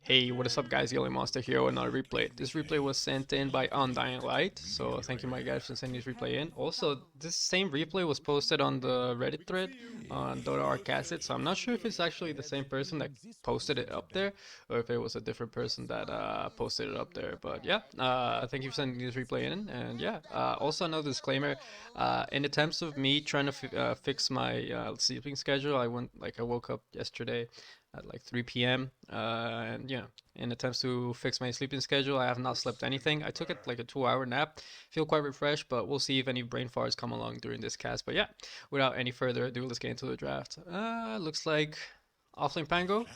Hey, what is up guys, Yellow Monster here with another replay. This replay was sent in by undyinglight, so thank you my guys for sending this replay in. Also, this same replay was posted on the Reddit thread on Dota2CASTIT, so I'm not sure if it's actually the same person that posted it up there, or if it was a different person that posted it up there. But yeah, thank you for sending this replay in, and yeah, also another disclaimer, in attempts of me trying to fix my sleeping schedule, I woke up yesterday at like 3 p.m. And yeah, in attempts to fix my sleeping schedule, I have not slept anything. I took it like a 2 hour nap. Feel quite refreshed, but we'll see if any brain farts come along during this cast. But yeah, without any further ado, let's get into the draft. Looks like offlane Pango.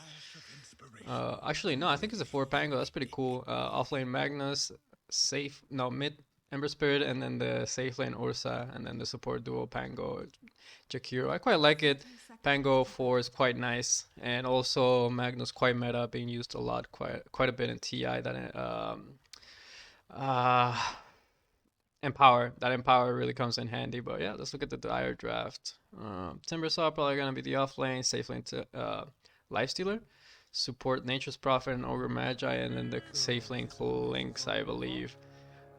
Actually, no, I think it's a 4 Pango. That's pretty cool. Offlane Magnus, safe, no, mid Ember Spirit, and then the safe lane Ursa, and then the support duo Pango, Jakiro. I quite like it. Pango 4 is quite nice, and also Magnus quite meta, being used a lot, quite a bit in TI. Uh, that empower really comes in handy. But yeah, let's look at the dire draft. Timbersaw probably gonna be the off lane, safe lane to Lifestealer, support Nature's Prophet and Ogre Magi, and then the safe lane Clinks, I believe.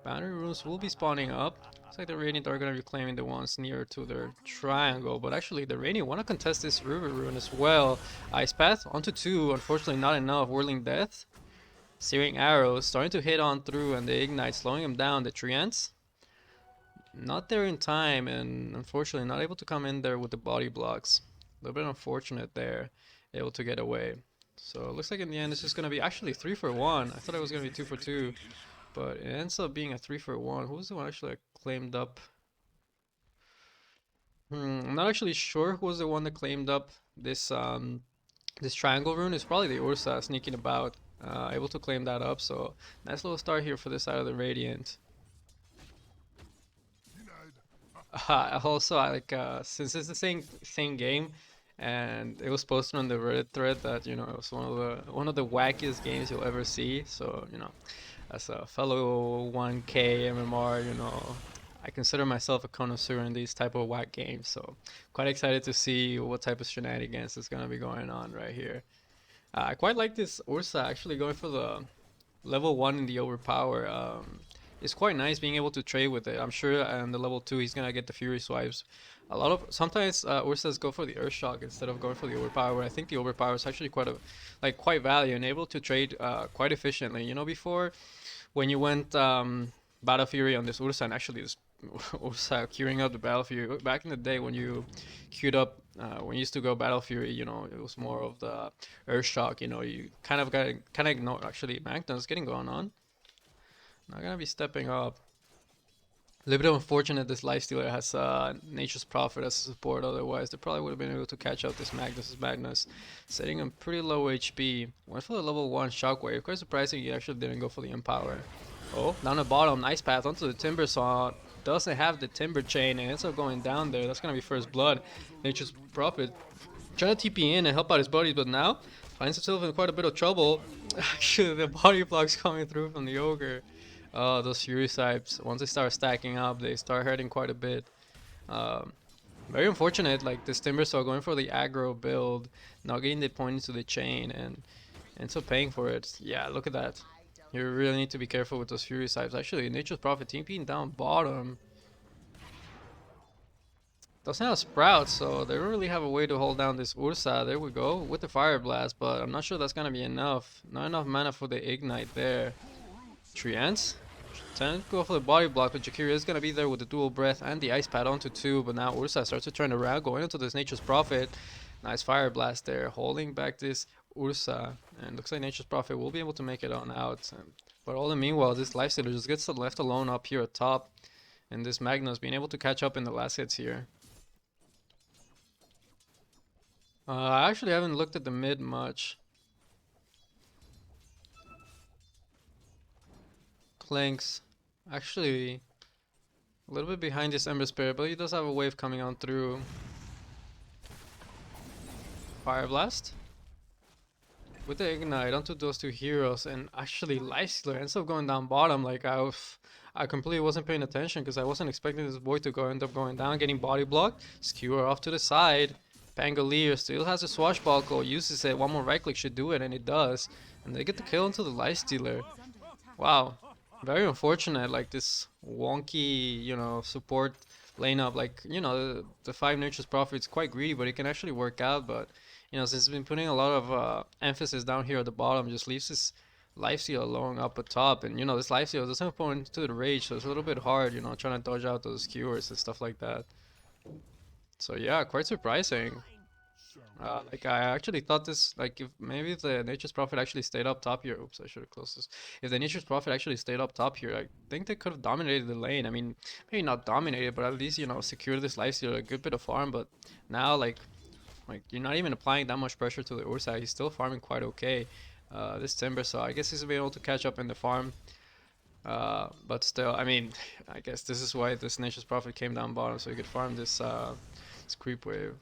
Boundary runes will be spawning up. Looks like the Radiant are going to be claiming the ones near to their triangle, but actually the Radiant want to contest this River Rune as well. Ice Path onto 2, unfortunately not enough. Whirling Death, Searing Arrows, starting to hit on through, and the Ignite slowing him down. The Treants, not there in time, and unfortunately not able to come in there with the body blocks. A little bit unfortunate there, able to get away. So it looks like in the end it's just going to be actually 3 for 1. I thought it was going to be 2 for 2. But it ends up being a 3 for 1. Who was the one actually claimed up? I'm not actually sure who was the one that claimed up this triangle rune. It's probably the Ursa sneaking about, able to claim that up. So nice little start here for this side of the Radiant. Also, since it's the same game, and it was posted on the Reddit thread that it was one of the wackiest games you'll ever see. So as a fellow 1K MMR, I consider myself a connoisseur in these type of whack games. So quite excited to see what type of shenanigans is gonna be going on right here. I quite like this Ursa actually going for the level 1 in the overpower. It's quite nice being able to trade with it. I'm sure on the level 2 he's gonna get the Fury swipes. Sometimes Ursas go for the Earth Shock instead of going for the overpower. I think the overpower is actually quite value and able to trade quite efficiently. Before when you went Battle Fury on this Ursa, and actually this Ursa queuing up the Battle Fury back in the day when you queued up when you used to go Battle Fury, it was more of the Earth Shock. You kind of ignore. Actually, Magnus getting going on. Not gonna be stepping up. A little bit unfortunate this Lifestealer has Nature's Prophet as a support, otherwise they probably would have been able to catch up this Magnus, setting him pretty low HP. Went for the level 1 Shockwave. Quite surprising he actually didn't go for the Empower. Oh, down the bottom, nice path onto the Timber Saw. Doesn't have the Timber Chain and ends up going down there. That's gonna be first blood. Nature's Prophet trying to TP in and help out his buddies, but now finds himself in quite a bit of trouble. Actually, the body blocks coming through from the Ogre. Those Fury Swipes, once they start stacking up, they start hurting quite a bit. Very unfortunate, like this Timbersaw going for the aggro build, not getting the point into the chain, and ends up paying for it. Yeah, look at that. You really need to be careful with those Fury Swipes. Actually, Nature's Prophet TPing down bottom. Doesn't have Sprout, so they don't really have a way to hold down this Ursa. There we go, with the Fire Blast, but I'm not sure that's gonna be enough. Not enough mana for the Ignite there. Treants trying to go for the body block, but Jakiri is going to be there with the dual breath and the ice pad onto 2, but now Ursa starts to turn around, going into this Nature's Prophet. Nice fire blast there, holding back this Ursa, and looks like Nature's Prophet will be able to make it on out. But all the meanwhile, this Lifestealer just gets left alone up here at top, and this Magnus being able to catch up in the last hits here. I actually haven't looked at the mid much. Clinks actually a little bit behind this Ember Spirit, but he does have a wave coming on through. Fire Blast with the Ignite onto those two heroes, and actually Lifestealer ends up going down bottom. Like I completely wasn't paying attention because I wasn't expecting this boy to end up going down, getting body blocked. Skewer off to the side. Pangolier still has a swashbuckle, uses it, one more right click should do it, and it does. And they get the kill into the lifestealer. Wow, very unfortunate, like this wonky, support lane up. Like, the 5 Nature's Prophet is quite greedy, but it can actually work out. But, since he's been putting a lot of emphasis down here at the bottom, just leaves his lifesteal alone up at top. And, this lifesteal doesn't point into the rage, so it's a little bit hard, trying to dodge out those skewers and stuff like that. So yeah, quite surprising. Like I actually thought this, like if maybe the Nature's Prophet actually stayed up top here. Oops, I should have closed this. If the Nature's Prophet actually stayed up top here, I think they could have dominated the lane. I mean, maybe not dominated, but at least secure this lifesteal, a good bit of farm. But now, like you're not even applying that much pressure to the Ursa. He's still farming quite okay. This Timber, so I guess he's been able to catch up in the farm. But still, I mean, I guess this is why this Nature's Prophet came down bottom, so he could farm this creep wave.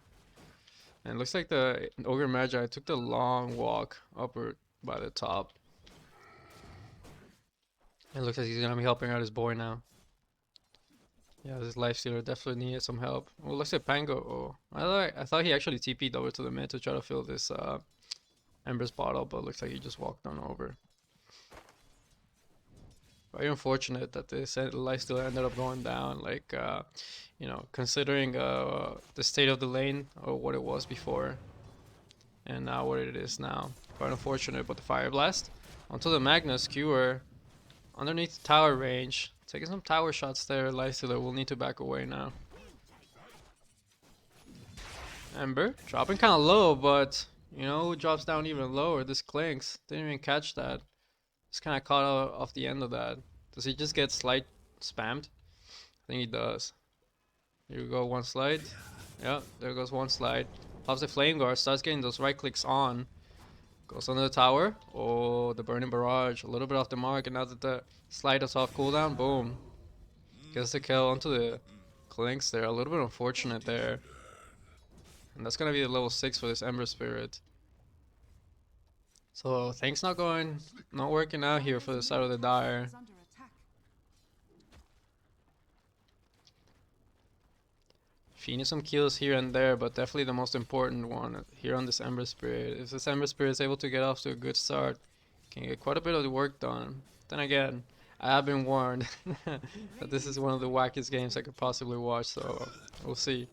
And it looks like the Ogre Magi took the long walk upward by the top. It looks like he's gonna be helping out his boy now. Yeah, this lifestealer definitely needed some help. Oh, looks like Pango. Oh, I thought he actually TP'd over to the mid to try to fill this Ember's bottle, but looks like he just walked on over. Very unfortunate that this lifestealer ended up going down. Like, considering the state of the lane or what it was before, and now what it is now. Quite unfortunate, but the Fire Blast onto the Magnus Skewer underneath the tower range. Taking some tower shots there. Lifestealer will need to back away now. Ember dropping kind of low, but who drops down even lower? This Clinks didn't even catch that. Just kind of caught off the end of that. Does he just get slide spammed? I think he does. Here we go, one slide. Yeah, there goes one slide. Pops the Flame Guard, starts getting those right clicks on. Goes under the tower. Oh, the Burning Barrage. A little bit off the mark, and now that the slide is off cooldown, boom. Gets the kill onto the Clinks there. A little bit unfortunate there. And that's gonna be the level 6 for this Ember Spirit. So things not working out here for the side of the Dire. She needs some kills here and there, but definitely the most important one here on this Ember Spirit. If this Ember Spirit is able to get off to a good start, can get quite a bit of the work done. Then again, I have been warned that this is one of the wackiest games I could possibly watch, so we'll see.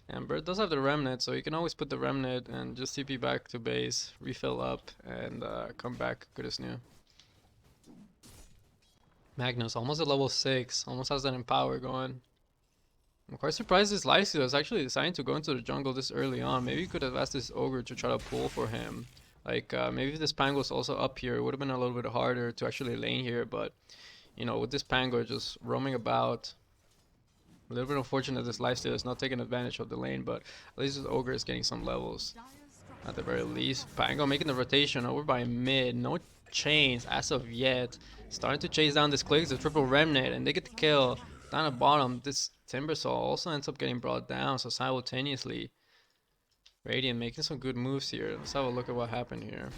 Ember does have the Remnant, so you can always put the Remnant and just TP back to base, refill up, and come back good as new. Magnus, almost at level 6, almost has that Empower going. I'm quite surprised this lifestealer is actually deciding to go into the jungle this early on. Maybe you could have asked this Ogre to try to pull for him. Like, maybe if this Pango was also up here, it would have been a little bit harder to actually lane here, but, with this Pango just roaming about, a little bit unfortunate this lifestealer is not taking advantage of the lane, but at least this Ogre is getting some levels. At the very least. Pango making the rotation over by mid. No chains as of yet. Starting to chase down this Clicks, the triple Remnant, and they get the kill. Down at bottom, this Timbersaw also ends up getting brought down, so simultaneously Radiant making some good moves here. Let's have a look at what happened here.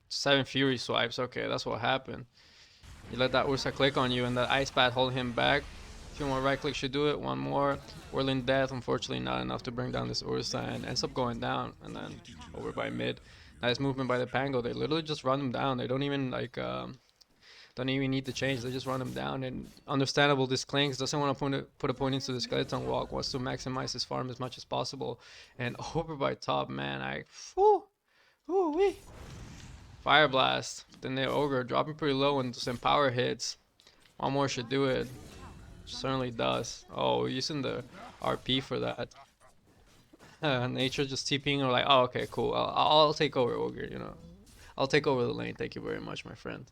7 Fury swipes, okay, that's what happened. You let that Ursa click on you and that Ice Bat hold him back. A few more right clicks should do it, one more. Whirling Death, unfortunately not enough to bring down this Ursa, and ends up going down, and then over by mid. Nice movement by the Pango, they literally just run him down. They don't even don't even need to change, they just run him down. And understandable, this Clinks doesn't want to put a point into the Skeleton Walk, wants to maximize his farm as much as possible. And over by top, man, wee. Fire Blast. Then the Ogre dropping pretty low and some power hits. One more should do it. Certainly does. Oh, using the RP for that. Nature just TPing or like, oh, okay, cool. I'll take over Ogre, I'll take over the lane. Thank you very much, my friend.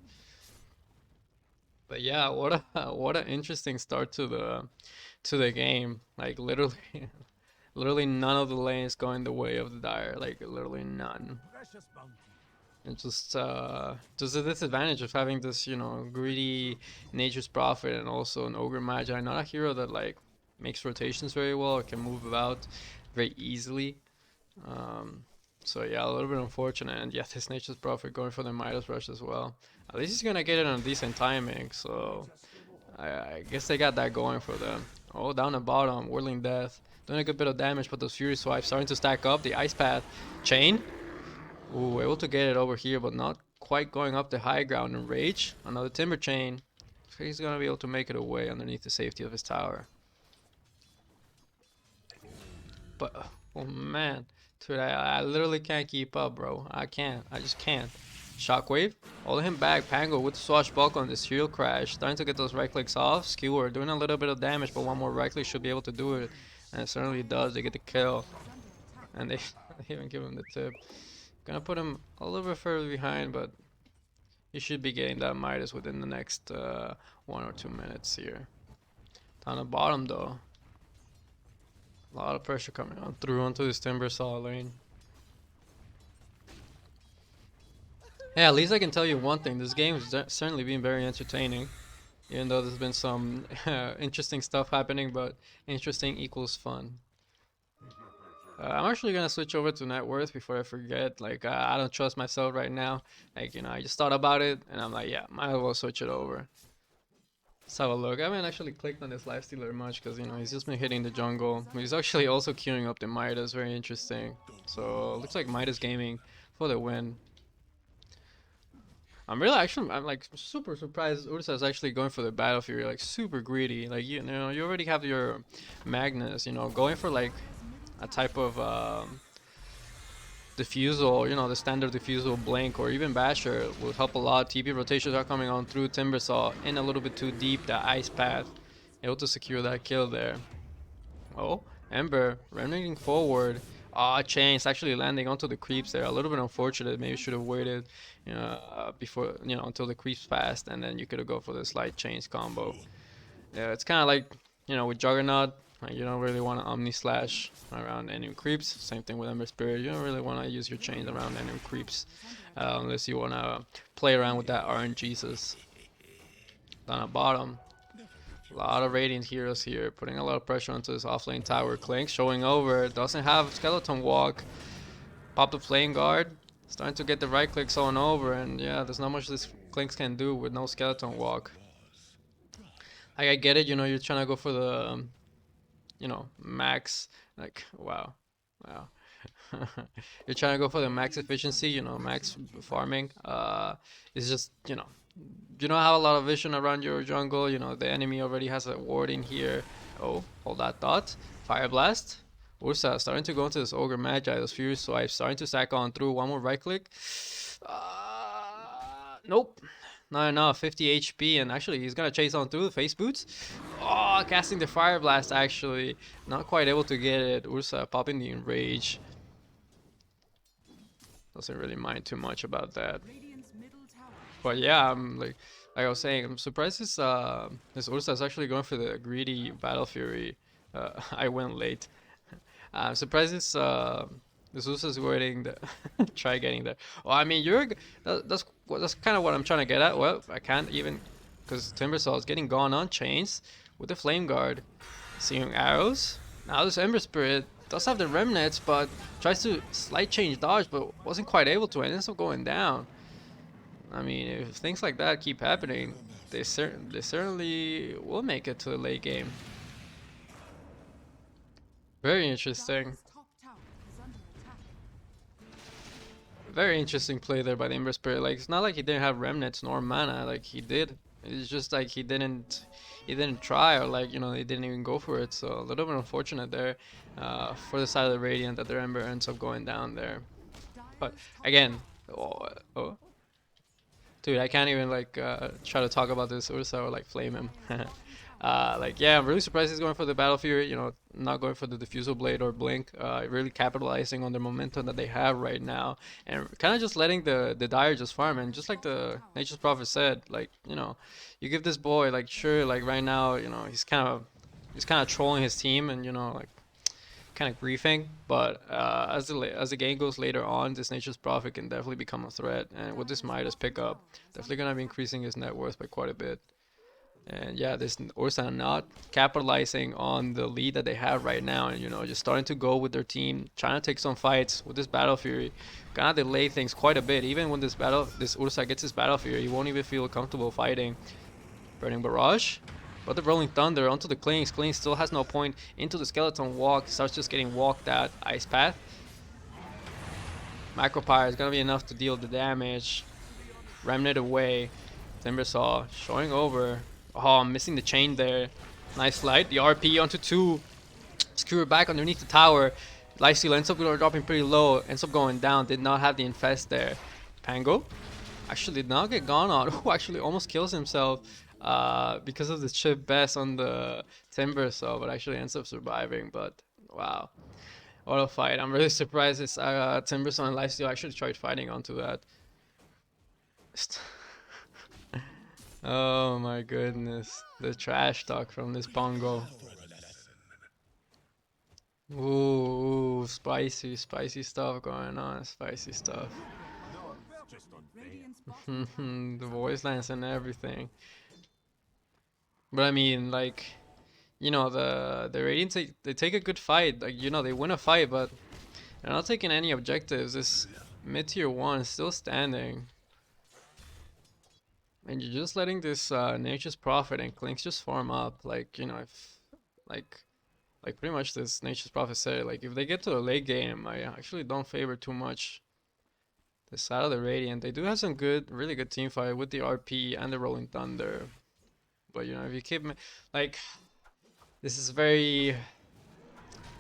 But yeah, what an interesting start to the game. Like literally literally none of the lanes going the way of the Dire. Like literally none. And just a disadvantage of having this, greedy Nature's Prophet and also an Ogre Magi. Not a hero that like makes rotations very well or can move about very easily. So yeah, a little bit unfortunate. And yeah, this Nature's Prophet going for the Midas Rush as well. At least he's gonna get it on a decent timing, so I guess they got that going for them. Oh, down the bottom, Whirling Death. doing a good bit of damage, but those Fury Swipes starting to stack up. The Ice Path chain. Ooh, able to get it over here, but not quite going up the high ground. And Rage, another Timber Chain. So he's gonna be able to make it away underneath the safety of his tower. But, oh man, dude, I literally can't keep up, bro. I can't. I just can't. Shockwave, holding him back. Pango with the swashbuckle on this Shield Crash. Starting to get those right clicks off. Skewer doing a little bit of damage, but one more right click should be able to do it. And it certainly does. They get the kill. And they even give him the tip. Gonna put him a little bit further behind, but he should be getting that Midas within the next 1 or 2 minutes here. Down the bottom though. A lot of pressure coming on through onto this Timbersaw lane. Yeah, at least I can tell you one thing. This game has certainly been very entertaining. Even though there's been some interesting stuff happening, but interesting equals fun. I'm actually gonna switch over to net worth before I forget. Like, I don't trust myself right now. Like, you know, I just thought about it and I'm like, yeah, might as well switch it over. Let's have a look. I haven't actually clicked on this lifestealer much because, you know, he's just been hitting the jungle. He's actually also queuing up the Midas. Very interesting. So looks like Midas Gaming for the win. I'm like super surprised Ursa is actually going for the Battle Fury, like super greedy. Like, you know, you already have your Magnus, you know, going for like a type of diffusal, you know, the standard diffusal blink or even basher will help a lot. TP rotations are coming on through Timbersaw in a little bit too deep. The Ice Path able to secure that kill there. Oh, Ember running forward. Ah, Chains actually landing onto the creeps there. A little bit unfortunate. Maybe should have waited, you know, before, you know, until the creeps passed, and then you could have go for this light Chains combo. Yeah, it's kind of like, you know, with Juggernaut. You don't really want to Omni Slash around any creeps. Same thing with Ember Spirit. You don't really want to use your chains around any creeps unless you want to play around with that RNGesus. Down at bottom, a lot of Radiant heroes here, putting a lot of pressure onto this offlane tower. Clink showing over, doesn't have Skeleton Walk. Pop the Flame Guard, starting to get the right clicks on over, and yeah, there's not much this Clinks can do with no Skeleton Walk. I get it, you know, you're trying to go for the you know, max, like, wow. You're trying to go for the max efficiency, you know, max farming. It's just, you know, you don't have a lot of vision around your jungle. You know, the enemy already has a ward in here. Oh, hold that thought. Fire Blast. Ursa starting to go into this Ogre Magi, those Fury Swipes, starting to stack on through. One more right click. Nope. Not enough. 50 HP, and actually he's gonna chase on through the face boots. Oh, casting the Fire Blast, actually not quite able to get it. Ursa popping the Enrage. Doesn't really mind too much about that. But yeah, I'm like I was saying, I'm surprised this Ursa is actually going for the greedy Battle Fury. I went late. I'm surprised this Ursa is waiting. Try getting there. Well, I mean, that's kind of what I'm trying to get at. Well, I can't even, because Timbersaw is getting gone on chains with the Flame Guard. Seeing arrows. Now this Ember Spirit does have the remnants, but tries to slight change dodge, but wasn't quite able to, and ends up going down. I mean, if things like that keep happening, they certainly will make it to the late game. Very interesting. Very interesting play there by the Ember Spirit. Like, it's not like he didn't have remnants nor mana. Like, he did. It's just like he didn't try, or like, you know, they didn't even go for it. So a little bit unfortunate there for the side of the Radiant that their Ember ends up going down there. But again, dude, I can't even like try to talk about this Ursa or like flame him. Like, yeah, I'm really surprised he's going for the Battle Fury, you know, not going for the Diffusal Blade or Blink, really capitalizing on the momentum that they have right now, and kind of just letting the Dire just farm. And just like the Nature's Prophet said, like, you know, you give this boy, like, sure, like right now, you know, he's kind of trolling his team and, you know, like, kind of griefing, but as the game goes later on, this Nature's Prophet can definitely become a threat, and with this Midas pickup, definitely gonna be increasing his net worth by quite a bit. And yeah, this Ursa not capitalizing on the lead that they have right now, and, you know, just starting to go with their team, trying to take some fights with this Battle Fury. Gonna delay things quite a bit. Even when this Ursa gets his Battle Fury, he won't even feel comfortable fighting. Burning Barrage. But the Rolling Thunder onto the Klings. Klings still has no point into the Skeleton Walk. Starts just getting walked at Ice Path. Macropyre is gonna be enough to deal the damage. Remnant away. Timbersaw showing over. Oh, I'm missing the chain there. Nice light. The RP onto 2. Skewer back underneath the tower. Lifesteal ends up dropping pretty low. Ends up going down. Did not have the infest there. Pango actually did not get gone on. Who actually almost kills himself because of the chip best on the Timbersaw, but actually ends up surviving. But wow. What a fight. I'm really surprised this Timbersaw and Lifesteal actually tried fighting onto that. Oh my goodness. The trash talk from this Pongo. Ooh, spicy stuff going on. Spicy stuff. The voice lines and everything. But I mean, like, you know, the Radiant they take a good fight. Like, you know, they win a fight, but they're not taking any objectives. This mid tier 1 is still standing. And you're just letting this Nature's Prophet and Clinks just farm up. Like, you know, if like pretty much this Nature's Prophet said, like if they get to the late game, I actually don't favor too much the side of the Radiant. They do have some really good team fight with the RP and the Rolling Thunder. But you know, if you keep like, this is very,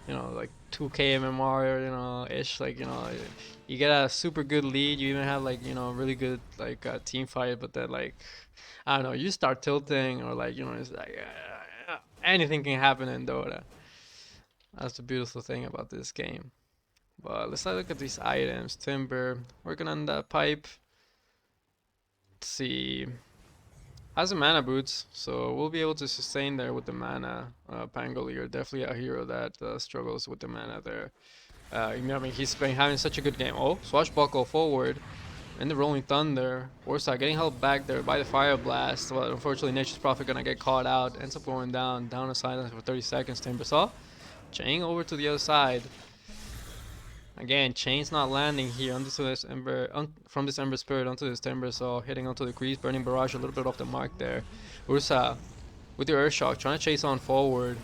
you know, like 2K MMR, you know, ish. Like, you know, you get a super good lead. You even have like, you know, really good like team fight. But then like, I don't know, you start tilting or like, you know, it's like anything can happen in Dota. That's the beautiful thing about this game. But let's look at these items. Timber, working on that pipe. Let's see. Has a mana boots, so we'll be able to sustain there with the mana. Pangolier, definitely a hero that struggles with the mana there. I mean, he's been having such a good game. Oh, swashbuckle forward. And the Rolling Thunder. Ursa getting held back there by the Fire Blast. Well, unfortunately, Nature's Prophet gonna get caught out. Ends up going down to silence for 30 seconds. Timbersaw. Chain over to the other side. Again, chain's not landing here onto this Ember, from this Ember Spirit onto this Timbersaw, hitting onto the crease, burning barrage a little bit off the mark there. Ursa with the Earth Shock, trying to chase on forward.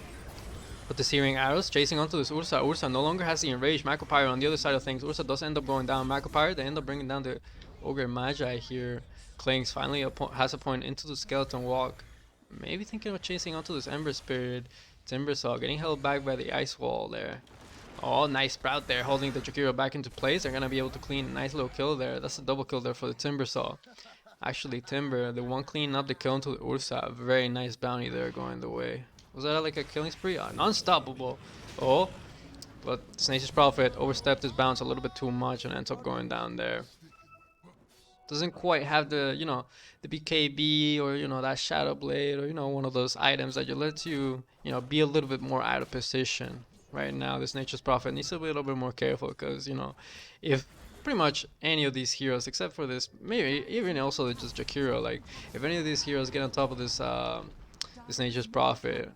With the Searing Arrows, chasing onto this Ursa. Ursa no longer has the Enraged. Macropyre on the other side of things. Ursa does end up going down. Macropyre, they end up bringing down the Ogre Magi here. Klings finally has a point into the Skeleton Walk. Maybe thinking of chasing onto this Ember Spirit. Timbersaw getting held back by the Ice Wall there. Oh, nice Sprout there, holding the Jakiro back into place. They're going to be able to clean a nice little kill there. That's a double kill there for the Timbersaw. Actually, Timber, the one cleaning up the kill into the Ursa. Very nice bounty there going the way. Was that like a killing spree? Unstoppable. Oh, but Nature's Prophet overstepped his bounce a little bit too much and ends up going down there. Doesn't quite have the, you know, the BKB or, you know, that Shadow Blade or, you know, one of those items that lets you, you know, be a little bit more out of position. Right now, this Nature's Prophet needs to be a little bit more careful because, you know, if pretty much any of these heroes, except for this, maybe even also just Jakiro, like if any of these heroes get on top of this this Nature's Prophet,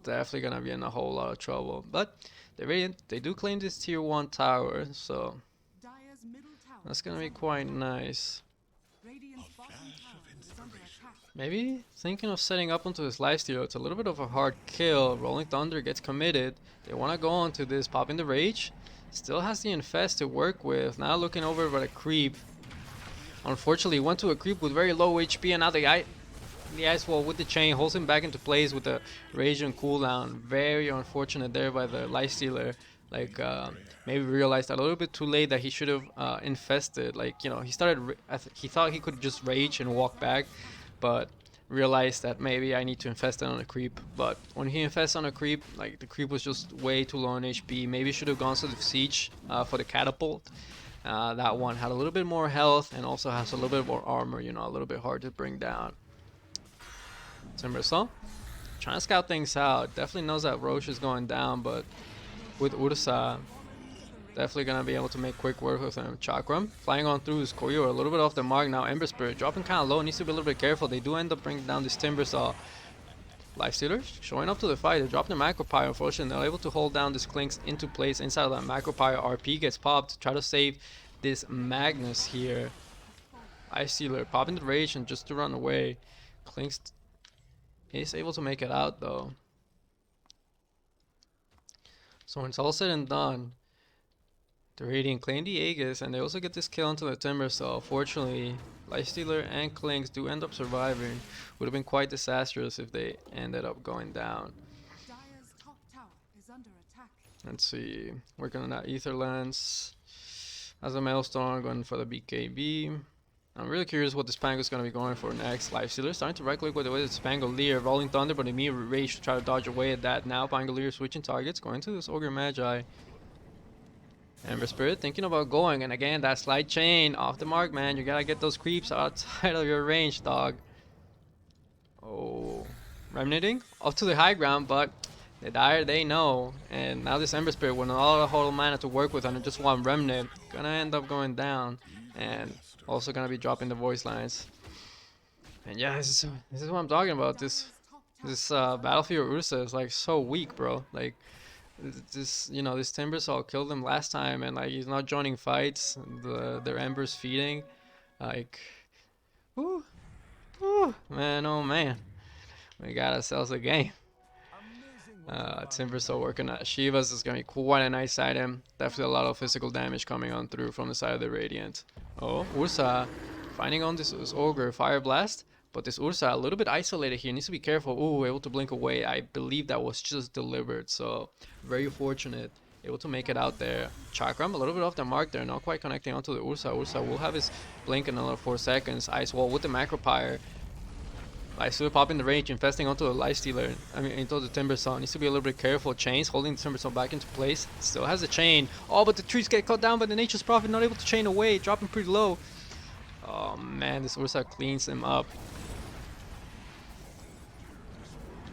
definitely gonna be in a whole lot of trouble. But the Radiant, they do claim this tier 1 tower, so that's gonna be quite nice. Maybe thinking of setting up onto this lifesteal. It's a little bit of a hard kill. Rolling Thunder gets committed. They want to go on to this, popping the rage. Still has the infest to work with. Now looking over at a creep. Unfortunately, went to a creep with very low HP, and now the Ice Wall with the chain holds him back into place with the rage and cooldown. Very unfortunate there by the lifestealer. Like maybe realized a little bit too late that he should have infested. Like, you know, he thought he could just rage and walk back, but realized that maybe I need to infest it on a creep. But when he infests on a creep, like the creep was just way too low on HP. Maybe should have gone to the siege for the catapult. That one had a little bit more health and also has a little bit more armor, you know, a little bit hard to bring down. Timbersaw trying to scout things out. Definitely knows that Roche is going down, but with Ursa, definitely gonna be able to make quick work with him. Chakram flying on through his Koryo, a little bit off the mark now. Ember Spirit dropping kind of low, needs to be a little bit careful. They do end up bringing down this Timbersaw. Lifestealers showing up to the fight. They drop the Macropyre. Unfortunately, they're able to hold down this Clinks into place inside of that Macropyre. RP gets popped to try to save this Magnus here. Lifestealer popping the rage and just to run away. Clinks He's able to make it out though. So when it's all said and done, the Radiant claim the Aegis, and they also get this kill onto the Timber Saw. Fortunately, Lifestealer and Clinks do end up surviving. Would have been quite disastrous if they ended up going down. Dire's top tower is under attack. Let's see, working on that Ether Lance. As a Maelstrom, going for the BKB. I'm really curious what the Spangle is going to be going for next. Lifestealer starting to right click with the way the Spangolier, Rolling Thunder, but immediate rage to try to dodge away at that. Now Pangolier switching targets, going to this Ogre Magi. Ember Spirit thinking about going, and again that slide chain off the mark, man. You gotta get those creeps outside of your range, dog. Oh, remnanting up to the high ground, but the Dire, they know, and now this Ember Spirit with all the whole mana to work with under just one remnant, gonna end up going down, and also gonna be dropping the voice lines. And yeah, this is what I'm talking about. This Battlefield Ursa is like so weak, bro. Like this, you know, this Timber Saw killed him last time, and like he's not joining fights. Their Ember's feeding, like, whoo, man, oh man, we got ourselves a game. Timber Saw working at Shiva's is gonna be quite a nice item. Definitely a lot of physical damage coming on through from the side of the Radiant. Oh, Ursa finding on this Ogre Fire Blast. But this Ursa a little bit isolated here, needs to be careful. Ooh, able to blink away. I believe that was just delivered, so very fortunate. Able to make it out there. Chakram a little bit off the mark there, not quite connecting onto the Ursa. Ursa will have his blink in another 4 seconds. Ice Wall with the Macro Pyre. Lifestealer popping the range, infesting onto the Lifestealer. I mean, into the Timber Saw. Needs to be a little bit careful. Chains holding the Timber Saw back into place. Still has a chain. Oh, but the trees get cut down by the Nature's Prophet. Not able to chain away. Dropping pretty low. Oh man, this Ursa cleans him up.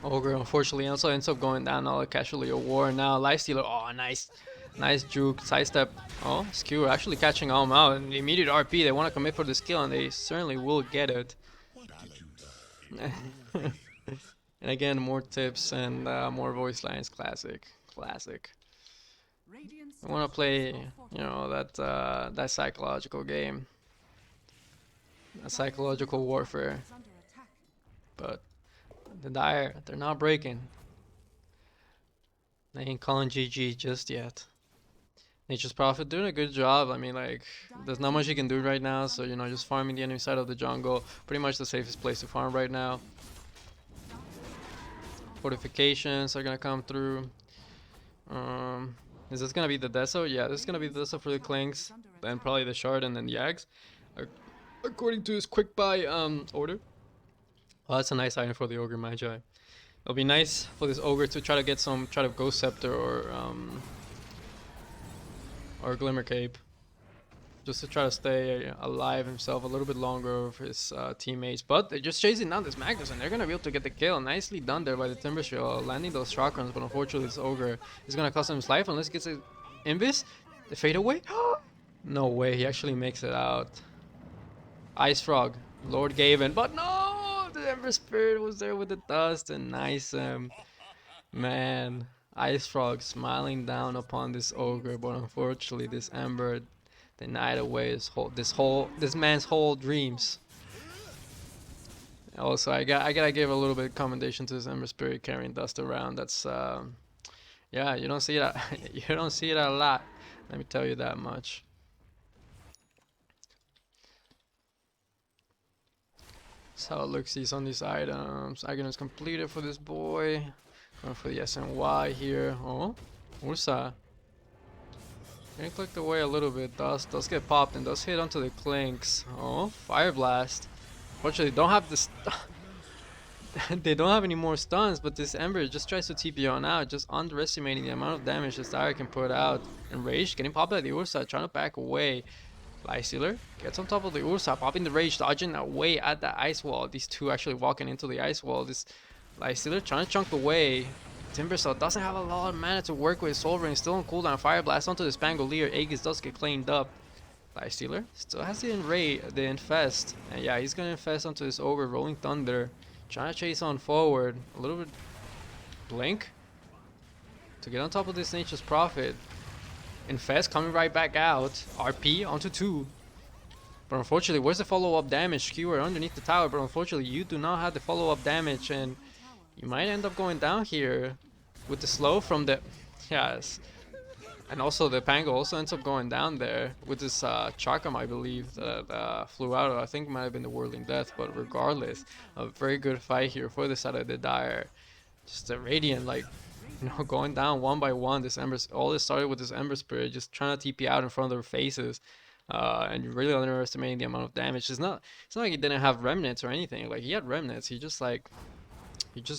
Ogre unfortunately also ends up going down all casually a war. Now Lifestealer, oh nice juke, sidestep. Oh, Skewer actually catching him out, and the immediate RP, they want to commit for this kill, and they certainly will get it. And again, more tips and more voice lines, classic. I want to play, you know, that psychological game, that psychological warfare, but the Dire, they're not breaking. They ain't calling GG just yet. Nature's Prophet doing a good job. I mean, like, there's not much you can do right now, so, you know, just farming the enemy side of the jungle. Pretty much the safest place to farm right now. Fortifications are gonna come through. Is this gonna be the Deso? Yeah, this is gonna be the Deso for the Clinks. Then probably the Shard and then the Yags. According to his quick buy order. Oh, that's a nice item for the Ogre Magi. It'll be nice for this Ogre to try to Ghost Scepter or Glimmer Cape, just to try to stay alive himself a little bit longer with his teammates. But they're just chasing down this Magnus, and they're gonna be able to get the kill. Nicely done there by the Timber Saw, landing those shotguns. But unfortunately, this Ogre is gonna cost him his life unless he gets an Invis. The fade away. No way, he actually makes it out. Ice Frog, Lord Gaven, but no. The Ember Spirit was there with the dust, and nice man, Ice Frog smiling down upon this Ogre, but unfortunately this Ember denied away this man's whole dreams. Also, I gotta give a little bit of commendation to this Ember Spirit carrying dust around. That's yeah, you don't see that you don't see it a lot, let me tell you that much. That's how it looks on these items. Items completed for this boy. Going for the SNY here. Oh, Ursa. Getting clicked away a little bit. Does get popped and does hit onto the Clinks. Oh, Fire Blast. Fortunately, don't have this. They don't have any more stuns, but this Ember just tries to TP on out, just underestimating the amount of damage this Dire can put out. And Rage getting popped by the Ursa, trying to back away. Lifestealer gets on top of the Ursa, popping the Rage, dodging away at the Ice Wall. These two actually walking into the Ice Wall. This Lifestealer trying to chunk away. Timber Saw doesn't have a lot of mana to work with. Soul Ring still on cooldown. Fire Blast onto the Spangolier. Aegis does get cleaned up. Lifestealer still has the Infest. And yeah, he's gonna infest onto this Ogre. Rolling Thunder. Trying to chase on forward. A little bit blink to get on top of this Nature's Prophet. Infest coming right back out. RP onto 2. But unfortunately, where's the follow-up damage? Skewer underneath the tower, but unfortunately you do not have the follow-up damage, and You might end up going down here with the slow from the... Yes. And also the Pango also ends up going down there with this Charkham, I believe, that flew out. I think it might have been the Whirling Death, but regardless, a very good fight here for the side of the Dire. Just a Radiant, like, you know, going down one by one. This Ember, all this started with this Ember Spirit, just trying to TP out in front of their faces, and really underestimating the amount of damage. It's not like he didn't have remnants or anything. Like he had remnants. He just,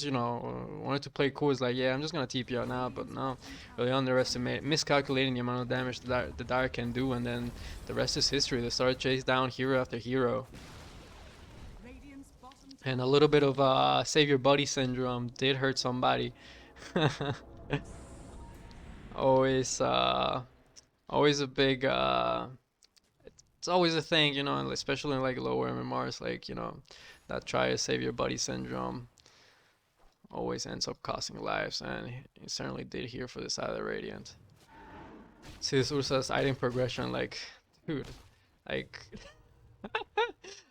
you know, wanted to play cool. He's like, yeah, I'm just gonna TP out now, but no, really miscalculating the amount of damage that the Dire can do, and then the rest is history. They started chase down hero after hero. And a little bit of save your buddy syndrome did hurt somebody. always, always a big, it's always a thing, you know, and especially in like lower MMRs, like, you know, that try to save your buddy syndrome always ends up costing lives, and he certainly did here for the side of the Radiant. See this Ursa's item progression, like, dude, like,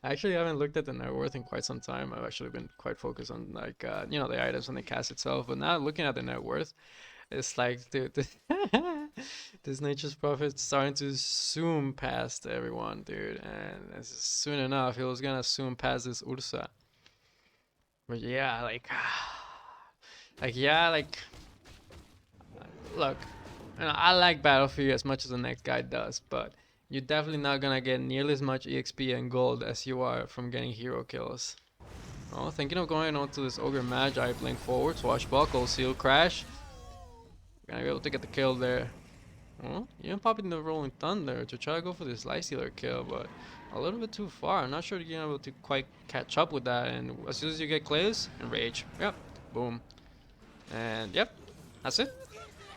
I actually haven't looked at the net worth in quite some time. I've actually been quite focused on like, you know, the items and the cast itself, but now looking at the net worth, it's like, dude, this Nature's Prophet's starting to zoom past everyone, dude, and soon enough, he was gonna zoom past this Ursa. But yeah, like, look, you know, I like Battlefield as much as the next guy does, but you're definitely not gonna get nearly as much EXP and gold as you are from getting hero kills. Oh, thinking of going on to this Ogre Magi, blink forward, swashbuckle, seal crash. Gonna be able to get the kill there. Oh, even popping the Rolling Thunder to try to go for this Light Stealer kill, but a little bit too far. I'm not sure you're able to quite catch up with that, and as soon as you get close, enrage. Yep, boom. And yep, that's it.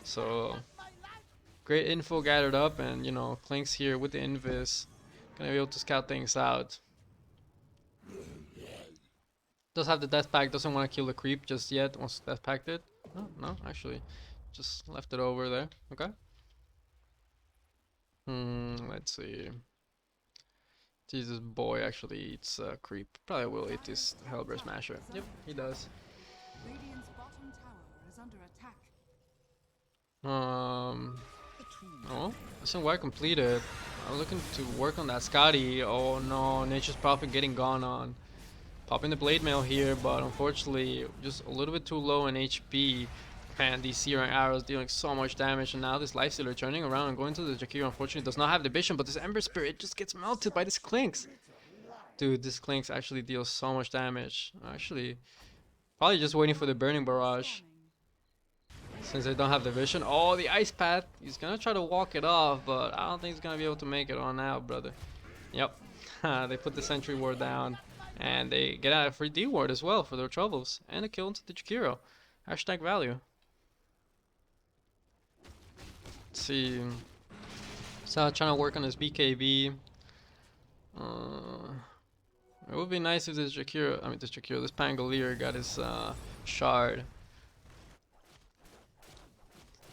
So great info gathered up, and you know, Clink's here with the invis, gonna be able to scout things out. Does have the death pack, doesn't want to kill the creep just yet. Once death packed it. No, actually, just left it over there. Okay. Let's see. Jesus boy actually eats creep. Probably will eat this Hellbear Smasher. Yep, he does. Radiant's bottom tower is under attack. Oh, listen, why completed. I'm looking to work on that Scotty. Oh no, Nature's Prophet getting gone on. Popping the Blade Mail here, but unfortunately just a little bit too low in HP. And these Searing arrows dealing so much damage, and now this Lifestealer turning around and going to the Jakiro unfortunately does not have the vision, but this Ember Spirit just gets melted by this Clinks. Dude, this Clinks actually deals so much damage. Actually, probably just waiting for the Burning Barrage. Since they don't have the vision. Oh, the Ice Path. He's gonna try to walk it off, but I don't think he's gonna be able to make it on out, brother. Yep. They put the Sentry Ward down, and they get out a free D Ward as well for their troubles, and a kill into the Jakiro. Hashtag value. Let's see. So trying to work on his BKB. It would be nice if this Pangolier got his shard.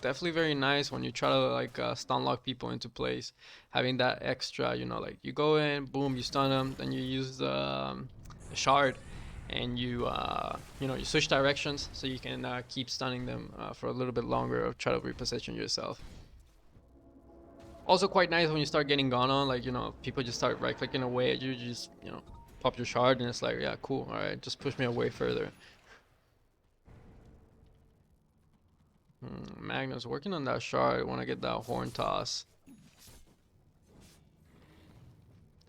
Definitely very nice when you try to like stun lock people into place. Having that extra, you know, like you go in, boom, you stun them, then you use the shard, and you know, you switch directions so you can keep stunning them for a little bit longer, or try to reposition yourself. Also quite nice when you start getting gone on, like, you know, people just start right clicking away at you, just, you know, pop your shard and it's like, yeah, cool, alright, just push me away further. Magnus working on that shard, want to get that horn toss.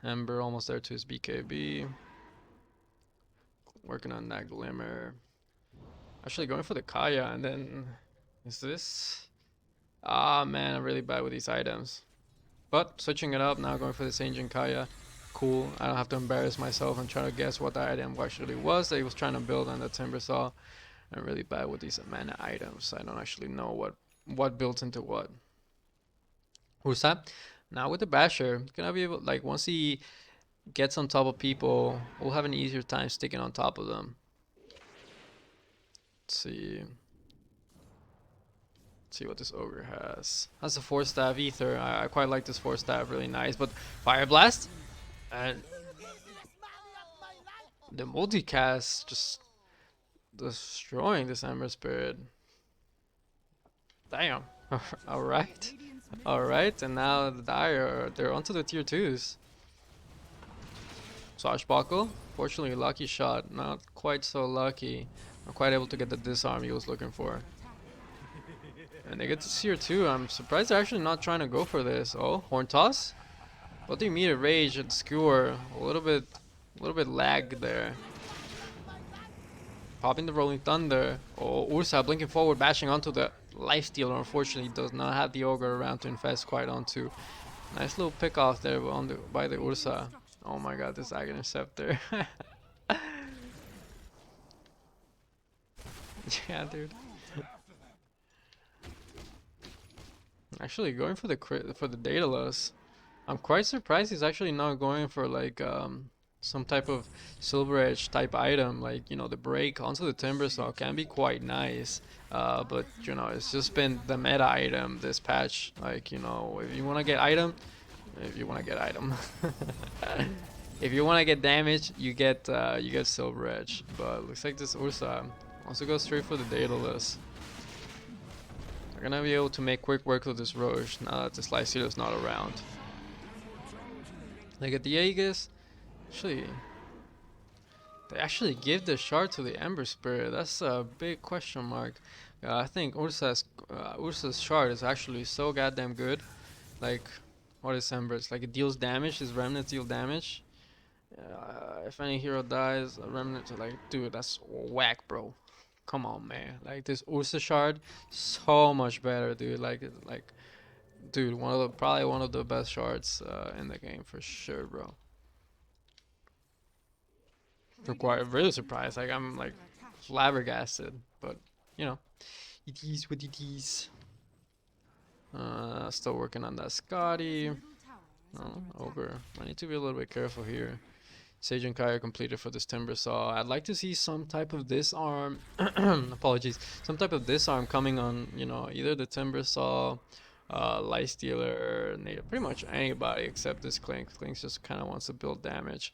Ember almost there to his BKB. Working on that Glimmer. Actually going for the Kaya, and then is this? Ah man, I'm really bad with these items. But switching it up now, going for this Ancient Kaya. Cool, I don't have to embarrass myself and try to guess what the item actually was that he was trying to build on the Timbersaw. I'm really bad with these mana items. I don't actually know what builds into what. Who's that? Now with the Basher, gonna be able, like, once he gets on top of people, we'll have an easier time sticking on top of them. Let's see. Let's see what this Ogre has. Has a 4-staff Ether. I quite like this 4-staff, really nice. But Fire Blast and the multicast just destroying this Ember Spirit. Damn. Alright. Alright, and now the Dire, they're onto the tier 2s. Swashbuckle. Fortunately, lucky shot. Not quite so lucky. Not quite able to get the disarm he was looking for. And they get to tier 2. I'm surprised they're actually not trying to go for this. Oh, Horn Toss? But the immediate rage and skewer. A little bit lag there. Popping the Rolling Thunder. Oh, Ursa blinking forward, bashing onto the Lifestealer. Unfortunately, does not have the Ogre around to infest quite onto. Nice little pick off there by the Ursa. Oh my god, this Aghanim Scepter. Yeah, dude. Actually, going for the Daedalus. I'm quite surprised he's actually not going for like some type of Silver Edge type item, like you know the break onto the Timber Saw can be quite nice, but you know it's just been the meta item this patch. Like you know if you want to get item, if you want to get item, if you want to get damage, you get Silver Edge. But looks like this Ursa also goes straight for the Daedalus. They're gonna be able to make quick work of this Roche now that this Lifestealer is not around. They get the Aegis. They actually give the shard to the Ember Spirit. That's a big question mark. I think Ursa's shard is actually so goddamn good. Like, what is Embers? Like it deals damage. His remnants deal damage. If any hero dies, a remnant. Like, dude, that's whack, bro. Come on, man. Like this Ursa shard, so much better, dude. Dude, probably one of the best shards in the game for sure, bro. Really surprised. Like I'm like flabbergasted, but you know, it is what it is. Still working on that Scotty. Oh, Ogre. I need to be a little bit careful here. Sage and Kaya completed for this Timber Saw. I'd like to see some type of disarm. Apologies. Some type of disarm coming on. You know, either the Timber Saw, Lifestealer, pretty much anybody except this Clink. Clink just kind of wants to build damage.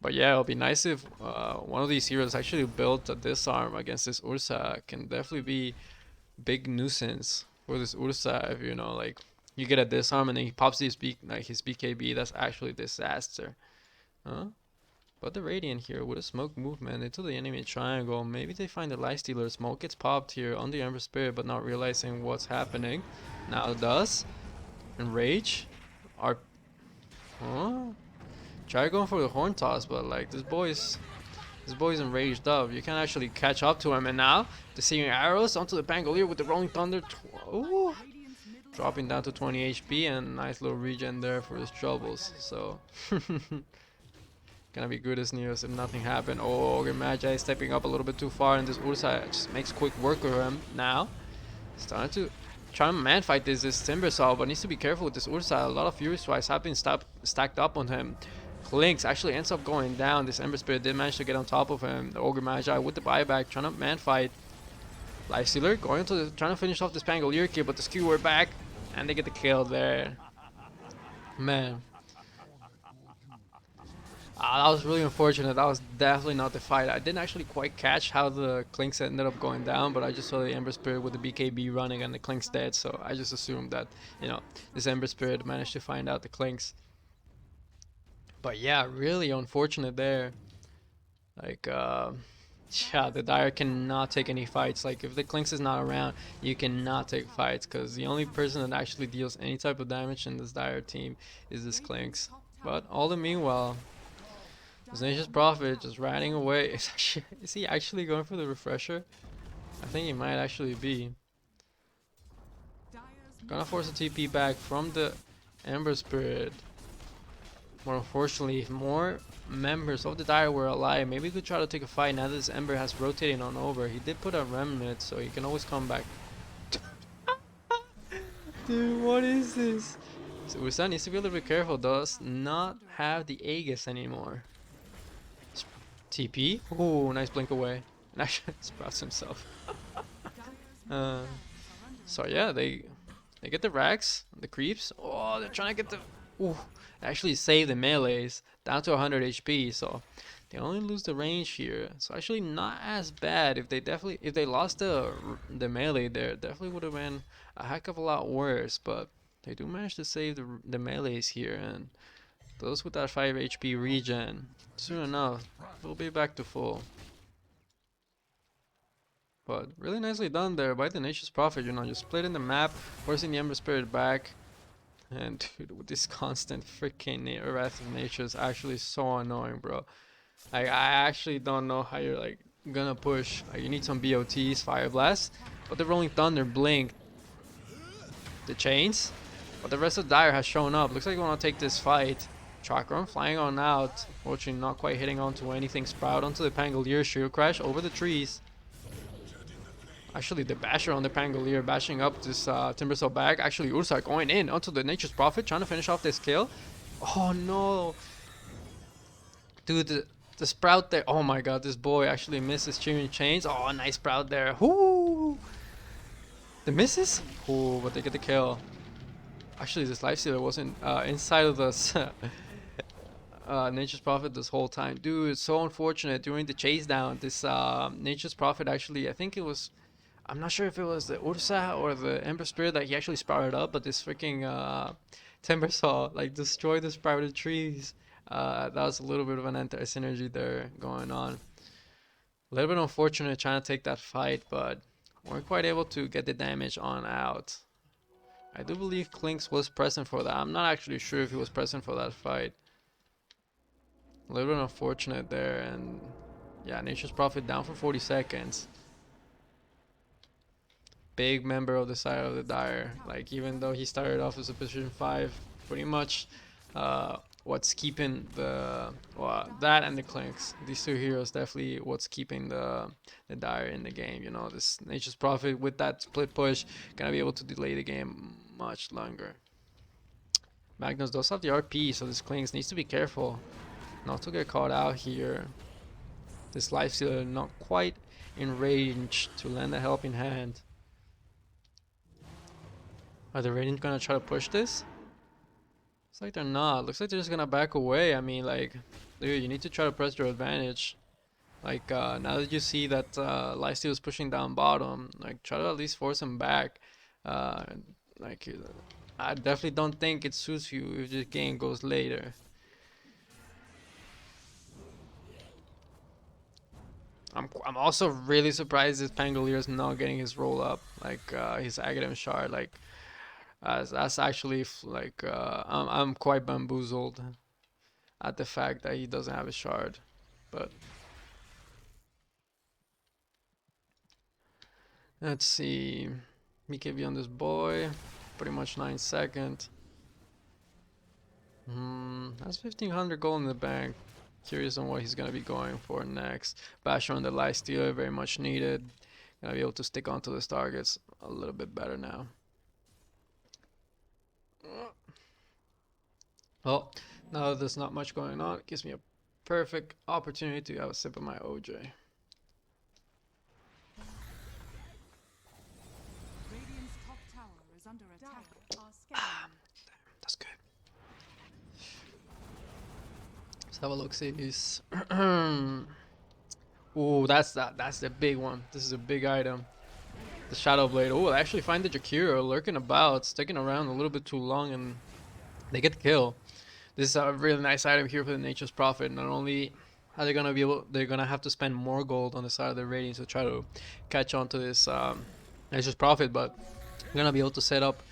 But yeah, it'll be nice if one of these heroes actually built a disarm against this Ursa. Can definitely be big nuisance for this Ursa if you know like you get a disarm and then he pops his his BKB. That's actually disaster. Huh? But the Radiant here with a smoke movement into the enemy triangle. Maybe they find the Lifestealer. Smoke gets popped here on the Ember Spirit, but not realizing what's happening. Now it does. And Rage. Huh? Try going for the Horn Toss, but like this boy's enraged up. You can't actually catch up to him. And now the Searing Arrows onto the Pangolier with the Rolling Thunder. Ooh, dropping down to 20 HP and nice little regen there for his troubles. So gonna be good as news if nothing happened. Oh, Ogre Magi stepping up a little bit too far, and this Ursa just makes quick work of him. Now starting to try to man fight this Timber Saw, but needs to be careful with this Ursa. A lot of Fury Strikes have been stacked up on him. Clinks actually ends up going down. This Ember Spirit did manage to get on top of him. The Ogre Magi with the buyback, trying to man fight. Lifestealer going to trying to finish off this Pangolier kill, but the skewer back, and they get the kill there. Man, that was really unfortunate. That was definitely not the fight. I didn't actually quite catch how the Clinks ended up going down, but I just saw the Ember Spirit with the BKB running and the Clinks dead, so I just assumed that, you know, this Ember Spirit managed to find out the Clinks. But yeah, really unfortunate there. Like, yeah, the Dire cannot take any fights. Like, if the Clinks is not around, you cannot take fights, because the only person that actually deals any type of damage in this Dire team is this Clinks. But all the meanwhile, Tenacious Prophet just riding away. Is he actually going for the refresher? I think he might actually be. Gonna force a TP back from the Ember Spirit. More unfortunately, if more members of the Dire were alive, maybe he could try to take a fight. Now that this Ember has rotated on over, he did put a remnant, so he can always come back. Dude, what is this? So Ursa needs to be a little bit careful. Does not have the Aegis anymore. TP. Ooh, nice blink away. And actually sprouts himself. So yeah, they get the Rax, the creeps. Oh, they're trying to get the. Ooh, actually save the melees down to 100 HP. So They only lose the range here, so actually not as bad. If they lost the melee there, definitely would have been a heck of a lot worse. But they do manage to save the melees here, and those with that 5 HP regen, soon enough, will be back to full. But really nicely done there by the Nature's Prophet, you know, just splitting the map, forcing the Ember Spirit back. And dude, with this constant freaking Wrath of Nature is actually so annoying, bro. Like, I actually don't know how you're like gonna push. Like, you need some BOTs, Fire Blast, but the Rolling Thunder, Blink, the chains. But the rest of Dire has shown up. Looks like we want to take this fight. Chakram flying on out. Fortunately, not quite hitting onto anything. Sprout onto the Pangolier. Shield Crash over the trees. Actually, the Basher on the Pangolier bashing up this Timbersaw back. Actually, Ursa going in onto the Nature's Prophet, trying to finish off this kill. Oh no! Dude, the Sprout there. Oh my god, this boy actually misses Cheering Chains. Oh, nice Sprout there. Whoo! The misses? Oh, but they get the kill. Actually, this Lifestealer wasn't inside of this Nature's Prophet this whole time. Dude, it's so unfortunate. During the chase down, this Nature's Prophet actually, I think it was, I'm not sure if it was the Ursa or the Ember Spirit that he actually sprouted up, but this freaking Timbersaw like destroyed the sprouted trees. That was a little bit of an anti-synergy there going on. A little bit unfortunate trying to take that fight, but weren't quite able to get the damage on out. I do believe Klinks was present for that. I'm not actually sure if he was present for that fight. A little bit unfortunate there, and yeah, Nature's Prophet down for 40 seconds. Big member of the side of the Dire. Like, even though he started off as a position 5, pretty much what's keeping the that and the Klinks, these two heroes, definitely what's keeping the Dire in the game. You know, this Nature's Prophet with that split push gonna be able to delay the game much longer. Magnus does have the RP, so this Klinks needs to be careful not to get caught out here. This Lifestealer not quite in range to lend a helping hand. Are the Radiant gonna try to push this? Looks like they're not. Looks like they're just gonna back away. I mean, like, dude, you need to try to press your advantage. Like, now that you see that Lifesteal is pushing down bottom, like, try to at least force him back. Like, I definitely don't think it suits you if this game goes later. I'm also really surprised this Pangolier is not getting his roll up, like his Aghanim Shard. Like, that's actually like I'm quite bamboozled at the fact that he doesn't have a shard, but let's see. BKB on this boy, pretty much 9 seconds. That's 1500 gold in the bank. Curious on what he's gonna be going for next. Basher on the Lifestealer, very much needed. Gonna be able to stick onto his targets a little bit better now. Well, now that there's not much going on, it gives me a perfect opportunity to have a sip of my OJ. Radiant's top tower is under attack. That's good. Let's have a look. See these. Ooh, that's the big one. This is a big item. The Shadow Blade. Oh, I actually find the Jakiro lurking about, sticking around a little bit too long, and they get the kill. This is a really nice item here for the Nature's Prophet. Not only are they gonna be able, they're gonna have to spend more gold on the side of the Radiance to try to catch on to this Nature's Prophet, but they're gonna be able to set up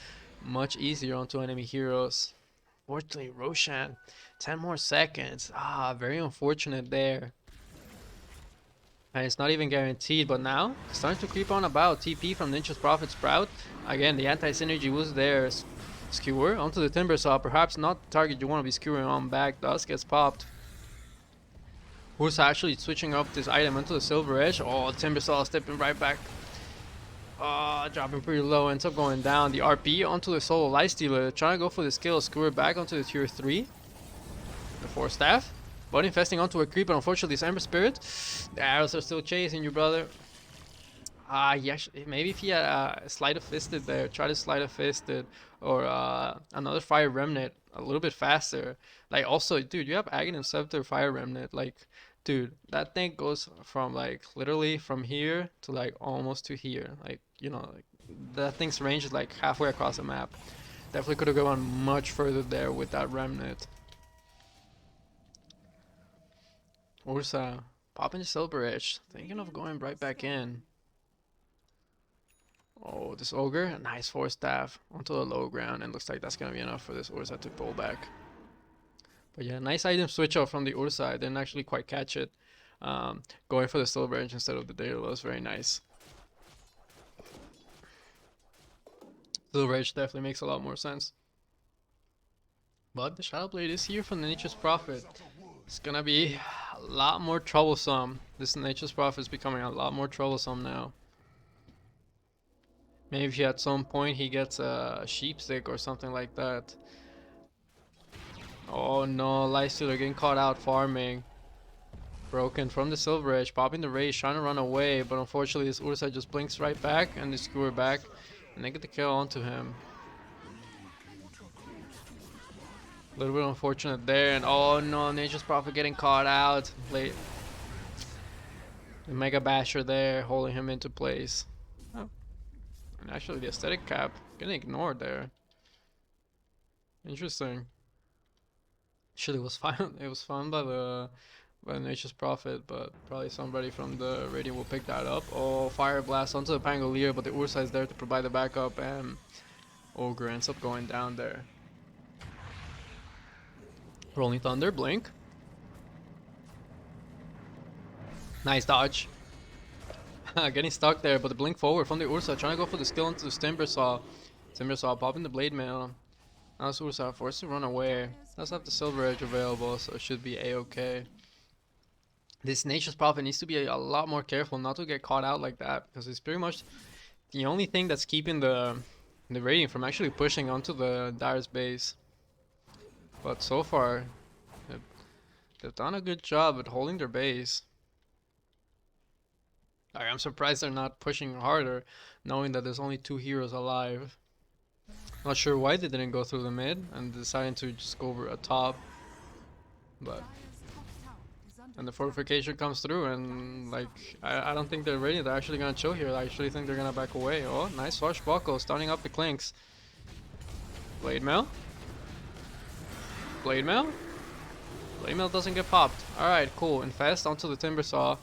much easier onto enemy heroes. Fortunately, Roshan, 10 more seconds. Very unfortunate there. And it's not even guaranteed, but now it's starting to creep on about. TP from Nature's Prophet Sprout. Again, the anti-synergy was there. Skewer onto the Timbersaw. Perhaps not the target you want to be skewering on back. Dusk gets popped. Who's actually switching up this item into the Silver Edge? Oh, Timbersaw stepping right back. Dropping pretty low. Ends up going down. The RP onto the solo Lifestealer. Trying to go for the skill. Skewer back onto the tier 3. The 4 staff. But infesting onto a creep, but unfortunately this Ember Spirit. The arrows are still chasing you, brother. Maybe if he had Sleight of Fisted there, try to Sleight of Fisted, or another Fire Remnant a little bit faster. Like, also, dude, you have Aghanim Scepter, Fire Remnant. Like, Dude, that thing goes from like literally from here to like almost to here. Like, you know, like that thing's range is like halfway across the map. Definitely could have gone much further there with that remnant. Ursa, popping the Silver Edge. Thinking of going right back in. Oh, this Ogre, nice force staff onto the low ground, and looks like that's gonna be enough for this Ursa to pull back. But yeah, nice item switch off from the Ursa. I didn't actually quite catch it. Going for the Silver Edge instead of the Daedalus, very nice. Silver Edge definitely makes a lot more sense. But the Shadow Blade is here from the Nature's Prophet. It's gonna be a lot more troublesome. This Nature's Prophet is becoming a lot more troublesome now. Maybe at some point he gets a sheep stick or something like that. Oh no, Lifestealer getting caught out farming. Broken from the Silver Edge, popping the rage, trying to run away, but unfortunately this Ursa just blinks right back and they skewer back and they get the kill onto him. A little bit unfortunate there, and oh no, Nature's Prophet getting caught out. Late. The Mega Basher there, holding him into place. Oh. And actually the aesthetic cap getting ignored there. Interesting. Actually, it was fine. It was fun by the Nature's Prophet, but probably somebody from the Radiant will pick that up. Oh, Fire Blast onto the Pangolier, but the Ursa is there to provide the backup, and Ogre ends up going down there. Rolling Thunder, blink. Nice dodge. Getting stuck there, but the blink forward from the Ursa, trying to go for the skill into the Timbersaw. Timbersaw popping the Blade Mail. Now this Ursa forced to run away. Does have the Silver Edge available, so it should be a-okay. This Nature's Prophet needs to be a lot more careful not to get caught out like that, because it's pretty much the only thing that's keeping the Radiant from actually pushing onto the Dire's base. But so far, they've done a good job at holding their base. I'm surprised they're not pushing harder, knowing that there's only 2 heroes alive. Not sure why they didn't go through the mid and decided to just go over a top. But and the fortification comes through, and like I don't think they're ready. They're actually gonna chill here. I actually think they're gonna back away. Oh, nice swashbuckle, starting up the clinks. Blade mail. Blade mail. Blade mail doesn't get popped. All right, cool. Infest onto the Timbersaw.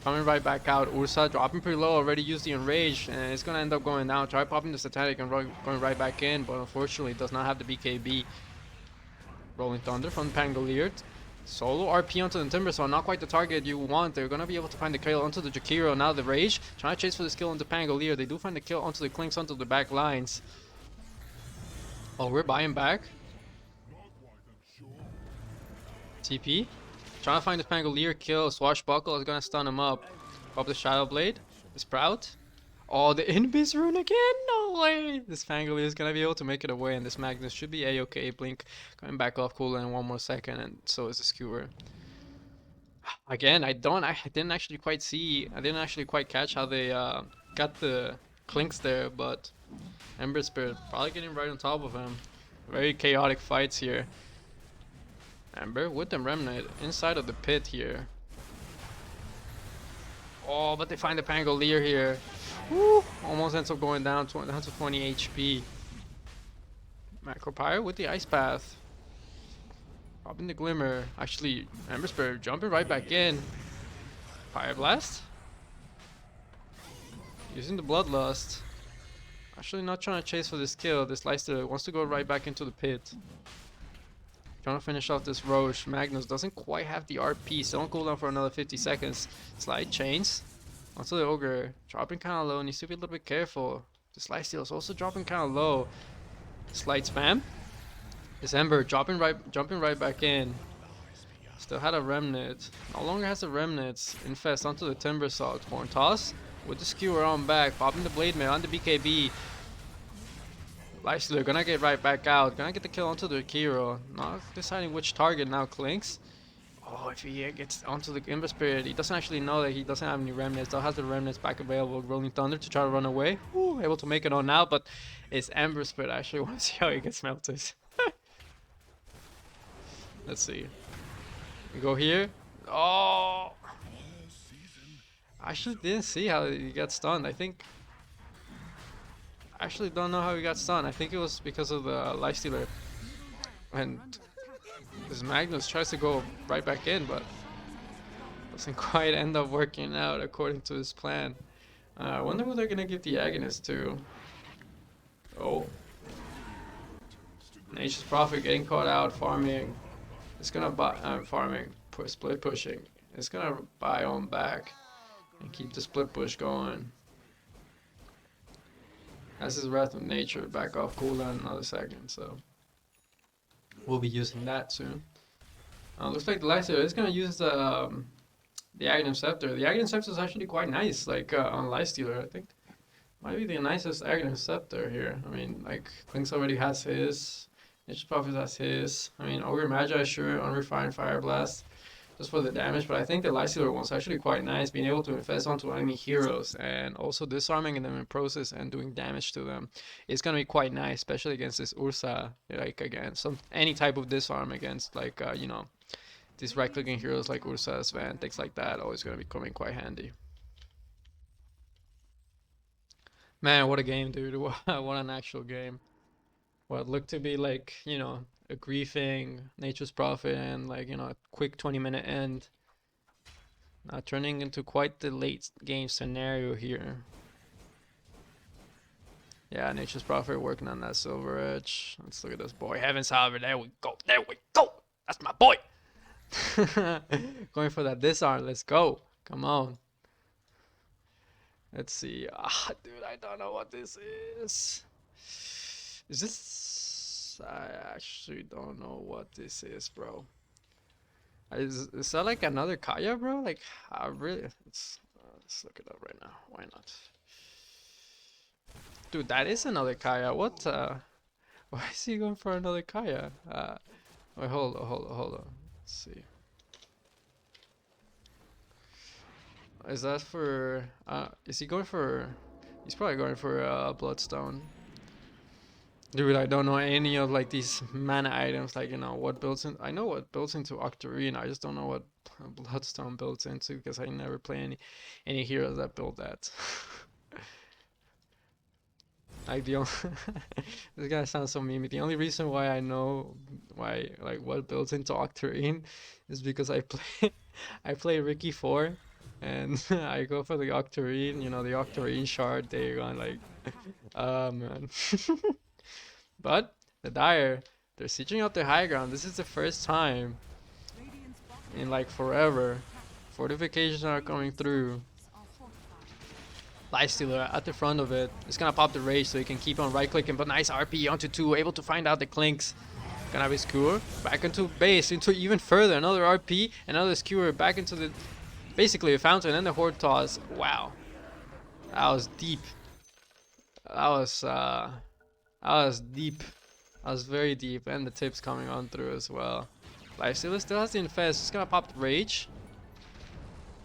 Coming right back out. Ursa dropping pretty low. Already used the Enrage, and it's gonna end up going down. Try popping the Satanic and going right back in, but unfortunately does not have the BKB. Rolling Thunder from Pangolier. Solo RP onto the Timbersaw, not quite the target you want. They're gonna be able to find the kill onto the Jakiro. Now the Rage, trying to chase for the skill onto Pangolier. They do find the kill onto the Clinks onto the back lines. Oh, we're buying back. TP. Trying to find the Pangolier kill. Swashbuckle is gonna stun him up. Pop the Shadow Blade. The Sprout. Oh, the Invis rune again? No way! This Pangolier is gonna be able to make it away, and this Magnus should be a-okay. Blink coming back off cooldown in 1 more second, and so is the Skewer. Again, I didn't actually quite catch how they got the Clinks there, but Ember Spirit probably getting right on top of him. Very chaotic fights here. Ember with the Remnant inside of the pit here. Oh, but they find the Pangolier here. Woo! Almost ends up going down to 20 HP. Macropyre with the Ice Path. Popping the Glimmer. Actually, Ember Spirit jumping right back in. Fire Blast. Using the Bloodlust. Actually not trying to chase for this kill. This Leicester wants to go right back into the pit. Trying to finish off this Roche. Magnus doesn't quite have the RP, so don't cool down for another 50 seconds. Slide chains. Onto the Ogre. Dropping kind of low. Needs to be a little bit careful. This Lifesteal is also dropping kind of low. Slide spam. This Ember jumping right back in. Still had a Remnant. No longer has the Remnants. Infest onto the Timbersaw. Torn Toss. With the Skewer on back. Popping the Blade Mail on the BKB. Lifestealer gonna get right back out. Gonna get the kill onto the Kiro. Not deciding which target now. Clinks. Oh, if he gets onto the Ember Spirit, he doesn't actually know that he doesn't have any Remnants. Still has the Remnants back available. Rolling Thunder to try to run away. Woo, able to make it on now, but it's Ember Spirit. I actually want to see how he gets melted. Let's see. We go here. Oh! I actually didn't see how he got stunned. I actually don't know how he got stunned. I think it was because of the lifestealer. And this Magnus tries to go right back in, but doesn't quite end up working out according to his plan. I wonder who they're gonna give the agonist to. Oh. Nature's Prophet getting caught out farming. It's gonna buy. Farming. Split pushing. It's gonna buy on back and keep the split push going. That's his Wrath of Nature. Back off cooldown another second, so we'll be using that soon. Looks like the Lifestealer is gonna use the Aghanim Scepter. The Aghanim Scepter is actually quite nice, like on Lifestealer. I think might be the nicest Aghanim Scepter here. I mean, like Klink's already has his. Nature's Prophet has his. I mean, Ogre Magi sure unrefined Fire Blast just for the damage, but I think the Lifestealer one's actually quite nice, being able to infest onto enemy heroes and also disarming them in process and doing damage to them. It's gonna be quite nice, especially against this Ursa, like against any type of disarm against like you know, these right-clicking heroes like Ursa, Sven, things like that. Always gonna be coming quite handy. Man, what a game, dude! What an actual game. What looked to be like, you know, a griefing Nature's Prophet and like, you know, a quick 20-minute end. Now turning into quite the late game scenario here. Yeah, Nature's Prophet working on that Silver Edge. Let's look at this boy. Heavens, however, there we go. There we go. That's my boy. Going for that disarm. Let's go. Come on. Let's see. Ah, dude, I don't know what this is. Is this... I actually don't know what this is, bro. Is that like another Kaya, bro? Like, I really... Let's look it up right now. Why not? Dude, that is another Kaya. What, why is he going for another Kaya? Wait, hold on. Let's see. Is that for... is he going for... He's probably going for, Bloodstone. Dude, I don't know any of like these mana items, like, you know, what builds in. I know what builds into Octarine, I just don't know what Bloodstone builds into because I never play any heroes that build that. Like the only this guy sounds so memey. The only reason why I know why like what builds into Octarine is because I play I play Ricky 4 and I go for the Octarine, you know, the Octarine shard. They're going like man. But the Dire, they're sieging up their high ground. This is the first time in like forever. Fortifications are coming through. Lifestealer at the front of it. It's gonna pop the rage so he can keep on right clicking, but nice RP onto 2, able to find out the Klinks. Gonna have his skewer back into base, into even further. Another RP, another skewer back into the basically a fountain and the horde toss. Wow. That was deep. That was deep. That was very deep, and the tips coming on through as well. Lifestealer still has the infest. Just gonna pop the rage.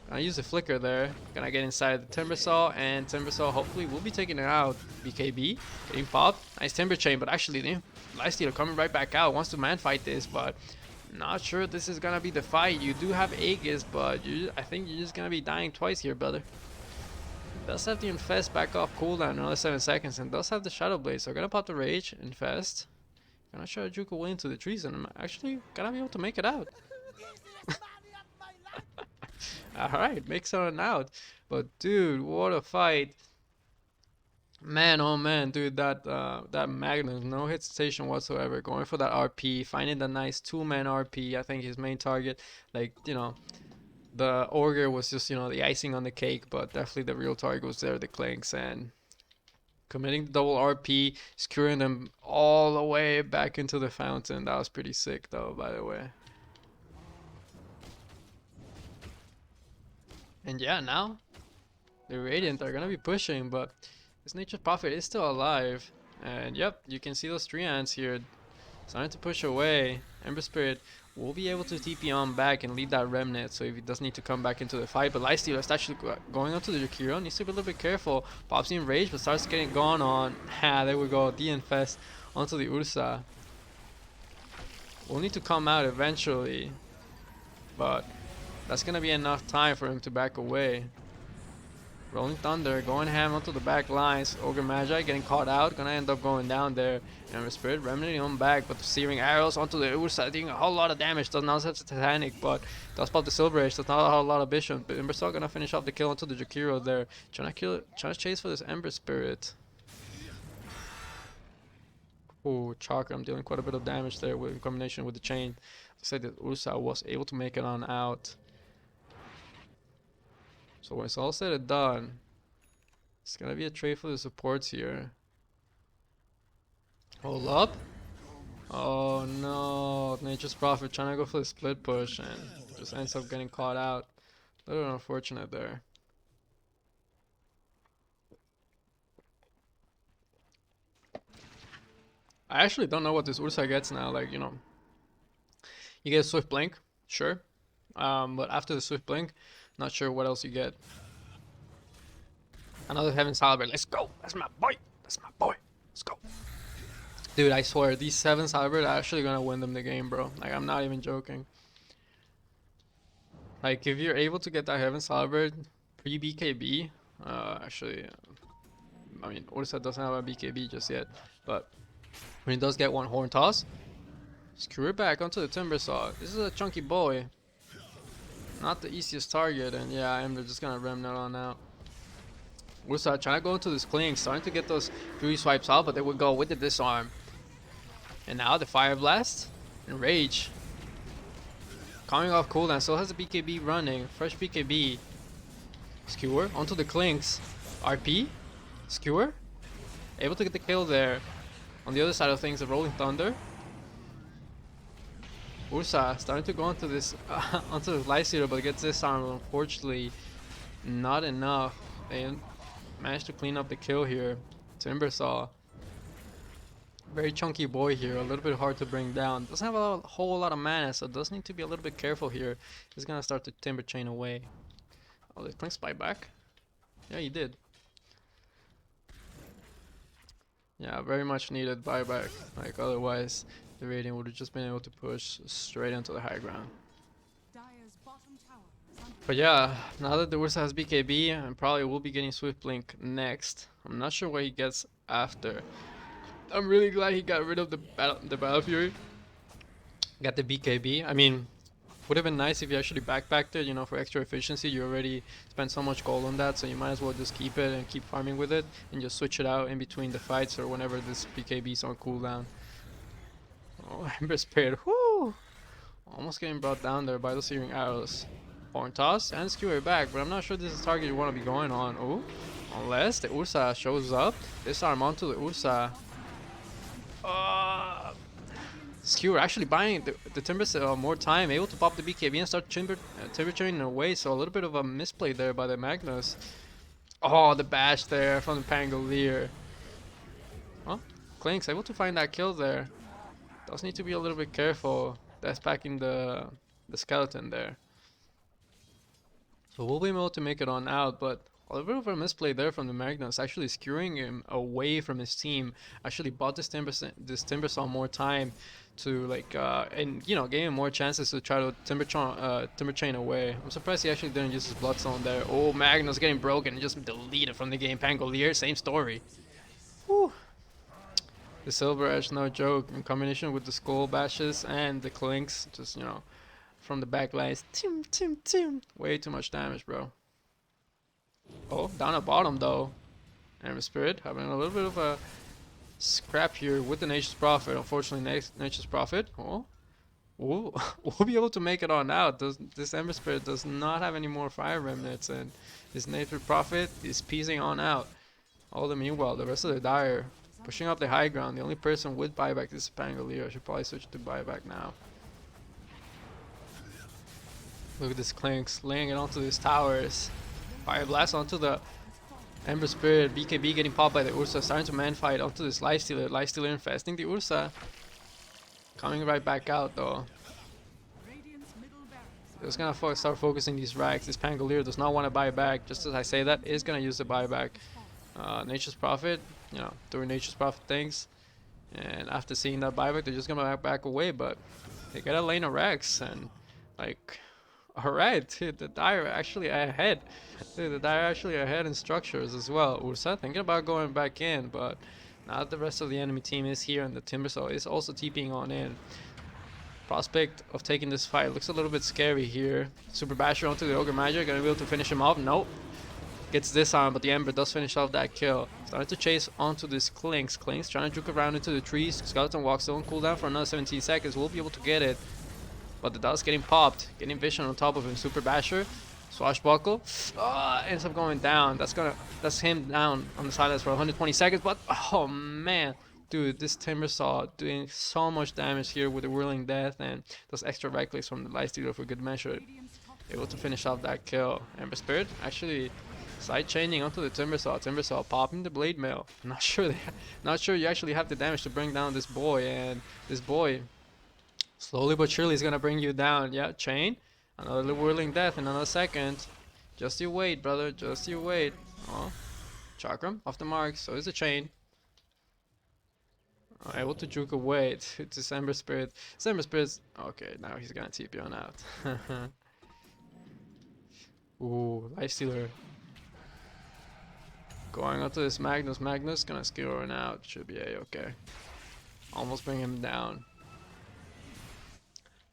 Gonna use the flicker there. Gonna get inside the Timbersaw, and Timbersaw hopefully will be taking it out. BKB getting popped. Nice Timber Chain, but actually the Lifestealer coming right back out. Wants to man fight this, but not sure this is gonna be the fight. You do have Aegis, but I think you're just gonna be dying twice here, brother. Does have the infest back off cooldown another 7 seconds, and does have the Shadow Blade, so gonna pop the rage, infest. Gonna try to juke away into the trees, and I'm actually gonna be able to make it out. Alright, makes it out. But dude, what a fight. Man, oh man, dude, that Magnus, no hesitation whatsoever, going for that RP, finding the nice 2-man RP. I think his main target, like, you know, the Ogre was just, you know, the icing on the cake, but definitely the real target was there, the Klinks, and committing the double RP, skewering them all the way back into the fountain. That was pretty sick though, by the way. And yeah, now the Radiant are gonna be pushing, but this Nature's Prophet is still alive. And yep, you can see those 3 ants here starting to push away. Ember Spirit will be able to TP on back and lead that remnant, so if he does need to come back into the fight. But Lifestealer is actually going onto the Jakiro, needs to be a little bit careful. Pops in rage, but starts getting gone on. Ha, there we go, de-infest onto the Ursa. Will need to come out eventually, but That's gonna be enough time for him to back away. Rolling Thunder going ham onto the back lines. Ogre Magi getting caught out. Gonna end up going down there. And Spirit remnanting on back. But the searing arrows onto the Ursa doing a whole lot of damage. Does not have Titanic, but does pop the Silver Edge. Does not have a lot of Bishop. But Emberstar gonna finish off the kill onto the Jakiro there. Trying to chase for this Ember Spirit. Oh, Chakra. I'm dealing quite a bit of damage there with in combination with the chain. I said that Ursa was able to make it on out. So when it's all said and done, it's gonna be a trade for the supports here. Hold up. Oh no, Nature's Prophet trying to go for the split push and just ends up getting caught out. A little unfortunate there. I actually don't know what this Ursa gets now. Like, you know, you get a Swift Blink, sure. But after the Swift Blink, not sure what else you get. Another Heaven Caliber. Let's go. That's my boy. That's my boy. Let's go. Dude, I swear, these 7 Caliber are actually gonna win them the game, bro. Like, I'm not even joking. Like, if you're able to get that Heaven Caliber pre-BKB, actually, I mean, Ursa doesn't have a BKB just yet, but when he does get one Horn Toss, screw it back onto the Timber Saw. This is a chunky boy. Not the easiest target, and yeah, I am just gonna remnant on out. Ursa trying to go into this cling, starting to get those Fury swipes out, but they would go with the disarm. And now the Fire Blast and Rage. Coming off cooldown, still has a BKB running. Fresh BKB. Skewer onto the clinks. RP. Skewer. Able to get the kill there. On the other side of things, the Rolling Thunder. Ursa starting to go onto this onto the Lifestealer, but gets disarmed. Unfortunately, not enough. They managed to clean up the kill here. Timbersaw. Very chunky boy here, a little bit hard to bring down. Doesn't have a whole lot of mana, so does need to be a little bit careful here. He's gonna start to Timber Chain away. Oh, did Prince buy back? Yeah, he did. Yeah, very much needed buyback. Like, otherwise, the Radiant would have just been able to push straight into the high ground. Dire's bottom tower is under But yeah, now that the Ursa has BKB, and probably will be getting Swift Blink next. I'm not sure what he gets after. I'm really glad he got rid of the Battle Fury. Got the BKB. I mean, would have been nice if you actually backpacked it, you know, for extra efficiency. You already spent so much gold on that, so you might as well just keep it and keep farming with it, and just switch it out in between the fights or whenever this BKB is on cooldown. Oh, Ember Spirit, whoo! Almost getting brought down there by the searing arrows. Horn Toss and Skewer back, but I'm not sure this is the target you want to be going on. Oh, unless the Ursa shows up. Disarm onto the Ursa. Skewer actually buying the Timber more time, able to pop the BKB and start Timber Chaining away, so a little bit of a misplay there by the Magnus. Oh, the bash there from the Pangolier. Huh? Clink's able to find that kill there. Does need to be a little bit careful. That's packing the skeleton there. So we'll be able to make it on out, but a little bit of a misplay there from the Magnus, actually skewering him away from his team. Actually bought this Timbersaw more time to like and you know, gave him more chances to try to Timber Chain away. I'm surprised he actually didn't use his Bloodstone there. Oh, Magnus getting broken and just deleted from the game. Pangolier, same story. Whew. The Silver Edge, no joke, in combination with the Skull Bashes and the Clinks, just, you know, from the back lines. Tim. Way too much damage, bro. Oh, down at bottom though. Ember Spirit having a little bit of a scrap here with the Nature's Prophet. Unfortunately, Nature's Prophet. Oh, we'll be able to make it on out. This Ember Spirit does not have any more fire remnants, and this Nature's Prophet is piecing on out. All the meanwhile, the rest of the Dire pushing up the high ground. The only person with buyback is Pangolier. I should probably switch to buyback now. Look at this Clinks laying it onto these towers. Fire Blast onto the Ember Spirit. BKB getting popped by the Ursa. Starting to man fight onto this Lifestealer. Lifestealer infesting the Ursa. Coming right back out though. Just gonna start focusing these racks. This Pangolier does not want to buy back. Just as I say that, is gonna use the buyback. Nature's Prophet, you know, doing Nature's Prophet things. And after seeing that buyback, they're just gonna back away. But they got a lane of racks, and like, Alright, dude, the Dire actually ahead. Dude, the Dire actually ahead in structures as well. Ursa thinking about going back in, but now that the rest of the enemy team is here and the Timbersaw is also TPing on in. Prospect of taking this fight looks a little bit scary here. Super Basher onto the Ogre Magic, gonna be able to finish him off. Nope. Gets disarmed, but the Ember does finish off that kill. Starting to chase onto this Clinks. Clinks trying to juke around into the trees. Skeleton Walk still on cooldown for another 17 seconds. We'll be able to get it. But the dust getting popped, getting Vision on top of him. Super Basher, Swashbuckle, ends up going down. That's him down on the silence for 120 seconds. But oh man, dude, this Timbersaw doing so much damage here with the Whirling Death and those extra right clicks from the Lightstealer for good measure, able to finish off that kill. Ember Spirit actually side chaining onto the Timbersaw. Timbersaw popping the Blade Mail. Not sure you actually have the damage to bring down this boy, and this boy slowly but surely is gonna bring you down. Yeah, chain. Another Whirling Death in another second. Just you wait, brother. Just you wait. Oh, Chakram off the mark. So is the chain. Able to juke away to Ember Spirit. Ember Spirit's okay. Now he's gonna TP on out. Ooh, Lifestealer. Going onto this Magnus. Magnus gonna skill run out. Should be a-okay. Almost bring him down.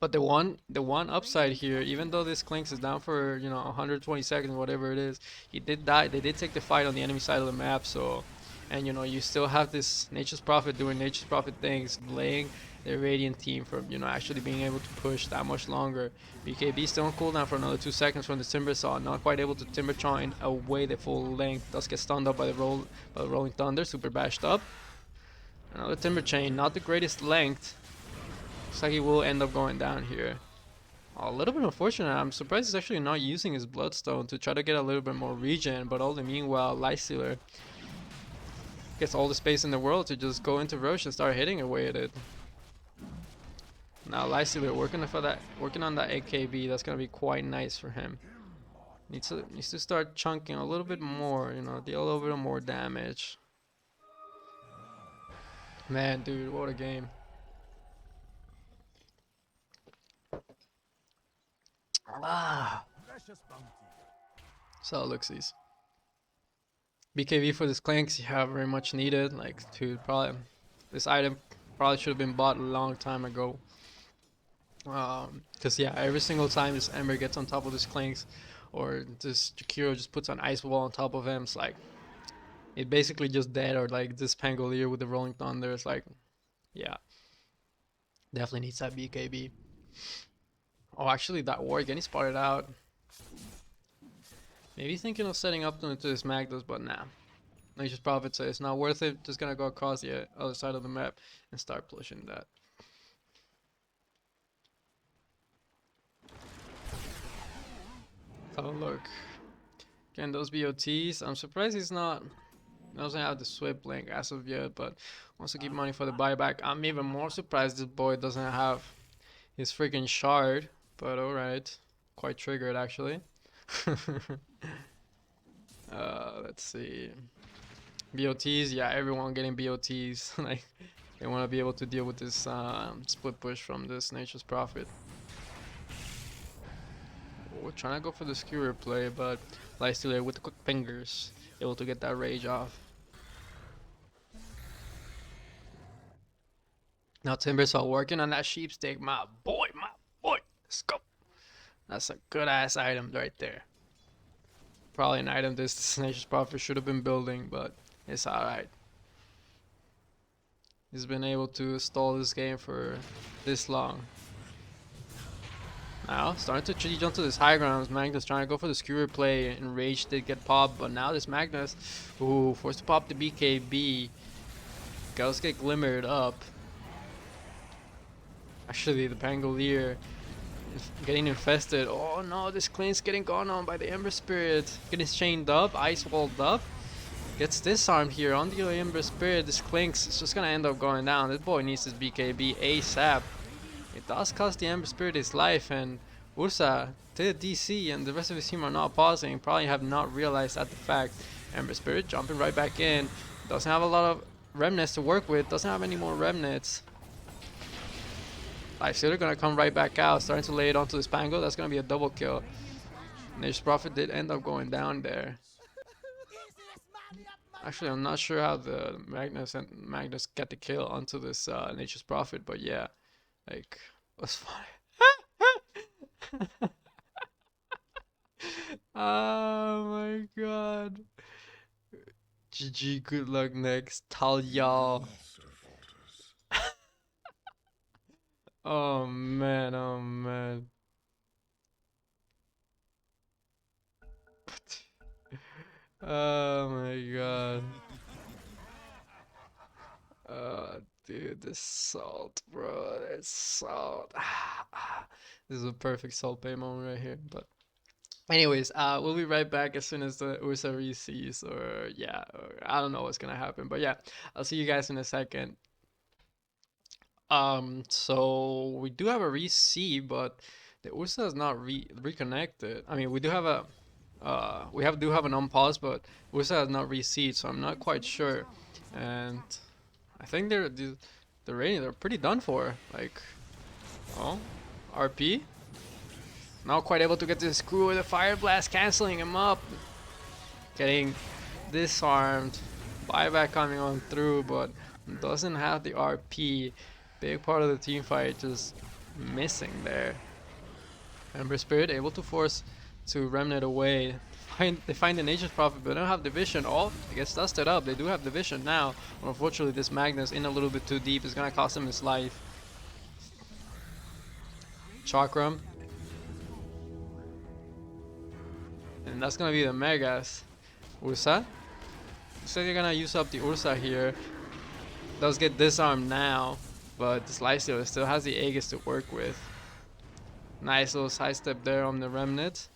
But the one upside here, even though this Clinks is down for 120 seconds, whatever it is, he did die. They did take the fight on the enemy side of the map. So, and you still have this Nature's Prophet doing Nature's Prophet things, delaying the Radiant team from actually being able to push that much longer. BKB still on cooldown for another 2 seconds from the Timbersaw, not quite able to Timber Charm away the full length. Does get stunned up by the Rolling Thunder, super bashed up. Another Timber Chain, not the greatest length. Looks like he will end up going down here. A little bit unfortunate. I'm surprised he's actually not using his Bloodstone to try to get a little bit more regen, but all the meanwhile, Lightstealer gets all the space in the world to just go into Roche and start hitting away at it. Now Lightstealer working on that AKB. That's gonna be quite nice for him. Needs to start chunking a little bit more. Deal a little bit more damage. Man, dude, what a game. So looksies. BKB for this Clanks, yeah, very much needed. Like, dude, this item probably should have been bought a long time ago. Cause yeah, every single time this Ember gets on top of this Clanks, or this Jakiro just puts an ice wall on top of him, it's like it basically just dead. Or like this Pangolier with the Rolling Thunder, it's like, yeah, definitely needs that BKB. Oh, actually, that War getting spotted out. Maybe thinking of setting up into this Magnus, but nah. Nature's Prophet says it's not worth it. Just gonna go across the other side of the map and start pushing that. Oh, look. Again, those BOTs. I'm surprised he doesn't have the Swift link as of yet, but wants to keep money for the buyback. I'm even more surprised this boy doesn't have his freaking shard. But alright, quite triggered actually. Let's see. BOTs, yeah, everyone getting BOTs. Like, they want to be able to deal with this split push from this Nature's Prophet. We're trying to go for the skewer play, but Lightstealer with the quick fingers, able to get that rage off. Now Timbersaw working on that sheepstick, my boy. Let's go. That's a good ass item right there. Probably an item this Nature's Prophet should have been building, but it's alright. He's been able to stall this game for this long. Now, starting to cheat onto this high ground. Magnus trying to go for the skewer play, and Rage did get popped, but now this Magnus, ooh, forced to pop the BKB. Ghosts get glimmered up. Actually, the Pangolier getting infested. Oh no, this Clint's getting gone on by the Ember Spirit. Getting chained up, ice walled up. Gets disarmed here on the Ember Spirit. This Clinks is just gonna end up going down. This boy needs his BKB ASAP. It does cost the Ember Spirit his life, and Ursa, the DC, and the rest of his team are not pausing. Probably have not realized that the fact. Ember Spirit jumping right back in. Doesn't have a lot of remnants to work with. Doesn't have any more remnants. I see they're gonna come right back out, starting to lay it onto the Spangle. That's gonna be a double kill. Radiant's bottom Nature's tower Prophet did end up going down there. Actually, I'm not sure how the Magnus get the kill onto this Nature's Prophet, but yeah, like, was funny. Oh my god. GG, good luck next. Tal y'all. Oh man, oh man. Oh my god. Dude, this salt, bro. This salt. This is a perfect salt bay moment right here. But anyways, we'll be right back as soon as the Ursa resees, or yeah, or I don't know what's gonna happen. But yeah, I'll see you guys in a second. So we do have a re-see, but the Ursa is not reconnected. I mean, we do have a do have an unpause, but Ursa has not re-seed, so I'm not quite sure. And I think the rating they're pretty done for. Like, oh, RP not quite able to get this screw with a fire blast, canceling him up, getting disarmed. Buyback coming on through, but doesn't have the RP. Big part of the team fight just missing there. Ember Spirit able to force to Remnant away. They find the Nature's Prophet, but they don't have the vision. Oh, it gets dusted up. They do have the vision now. Unfortunately, this Magnus in a little bit too deep is gonna cost him his life. Chakram. And that's gonna be the Megas. Ursa. Looks like they're gonna use up the Ursa here. Does get disarmed now, but this Lysio still has the Aegis to work with. Nice little sidestep there on the Remnant.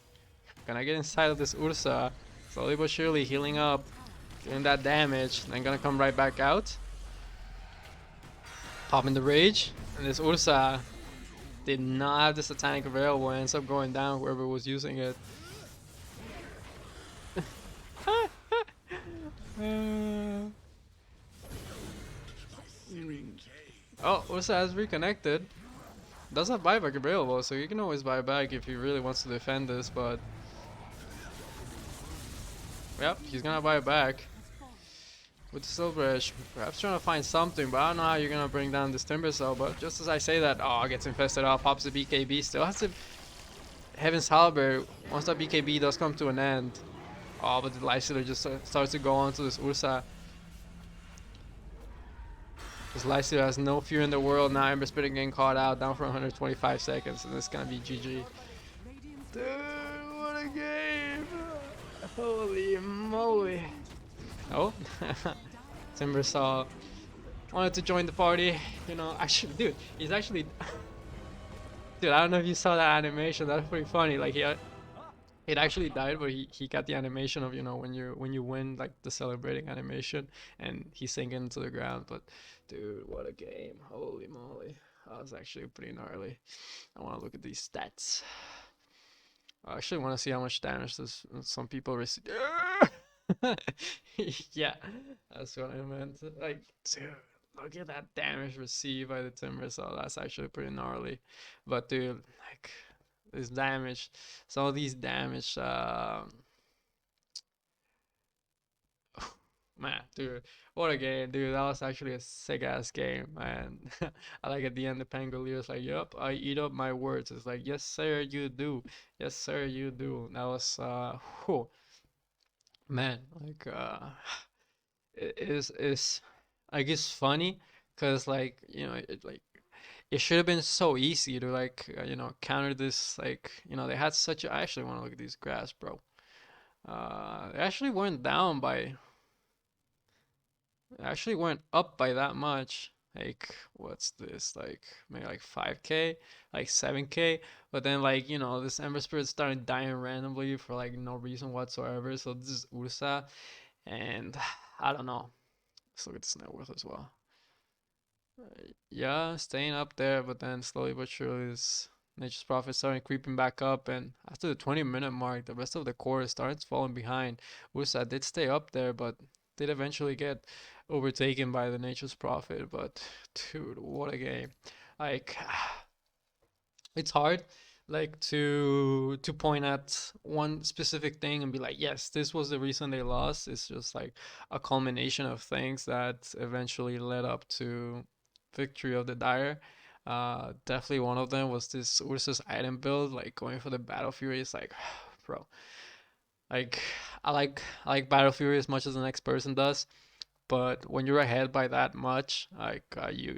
Gonna get inside of this Ursa. Slowly but surely healing up. Getting that damage. Then gonna come right back out. Popping the Rage. And this Ursa did not have the Satanic Available. Ends up going down whoever was using it. Oh, Ursa has reconnected. Does have buyback available, so you can always buy back if he really wants to defend this, but yep, he's gonna buy back with the Silver Edge. Perhaps trying to find something, but I don't know how you're gonna bring down this Timber Cell. But just as I say that, oh, gets infested off, pops the BKB, still has to Heaven's Halberd. Once that BKB does come to an end, oh, but the Lysander just starts to go on to this Ursa. This Lysander has no fear in the world now. Ember Spirit getting caught out, down for 125 seconds, and this is gonna be GG. Dude, what a game! Holy moly! Oh, Timbersaw wanted to join the party. You know, actually, dude, he's actually, dude. I don't know if you saw that animation. That's pretty funny. Like it actually died, but he got the animation of, you know, when you win, like the celebrating animation, and he's sinking into the ground. But dude, what a game! Holy moly! That was actually pretty gnarly. I want to look at these stats. I actually want to see how much damage this some people receive. Yeah, that's what I meant. Like, dude, look at that damage received by the Timber Saw. That's actually pretty gnarly. But dude, like, this damage, some of these damage, man, dude, what a game, dude. That was actually a sick ass game, man. I like at the end the Pangolier like, "Yup, I eat up my words." It's like, "Yes, sir, you do. Yes, sir, you do." That was whew, man, like it is I guess funny, cause like, you know, it should have been so easy to like you know, counter this. Like, you know, they had such a, I actually want to look at these graphs, bro. They actually went down by actually went up by that much. Like, what's this? Like, maybe like 5k, like 7k. But then, like, you know, this Ember Spirit started dying randomly for like no reason whatsoever. So this is Ursa, and I don't know. Let's look at this net worth as well. Yeah, staying up there, but then slowly but surely this Nature's Prophet started creeping back up, and after the 20-minute mark, the rest of the core starts falling behind. Ursa did stay up there, but did eventually get overtaken by the Nature's Prophet. But dude, what a game! Like, it's hard like to point at one specific thing and be like, yes, this was the reason they lost. It's just like a culmination of things that eventually led up to victory of the Dire. Definitely one of them was this Ursus item build, like going for the Battle Fury. It's like, bro, like I like Battle Fury as much as the next person does, but when you're ahead by that much, like you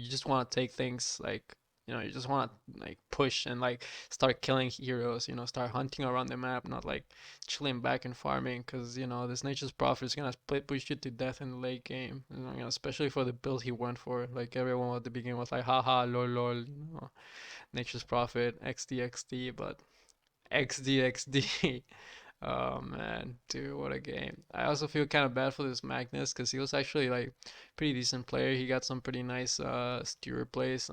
just want to take things like, you just want to like push and like start killing heroes, start hunting around the map, not like chilling back and farming, because this Nature's Prophet is gonna push you to death in the late game, especially for the build he went for. Like everyone at the beginning was like, haha, lol, lol, Nature's Prophet, XD, XD, but XD, XD. Oh man, dude, what a game. I also feel kind of bad for this Magnus because he was actually like pretty decent player. He got some pretty nice skewer plays.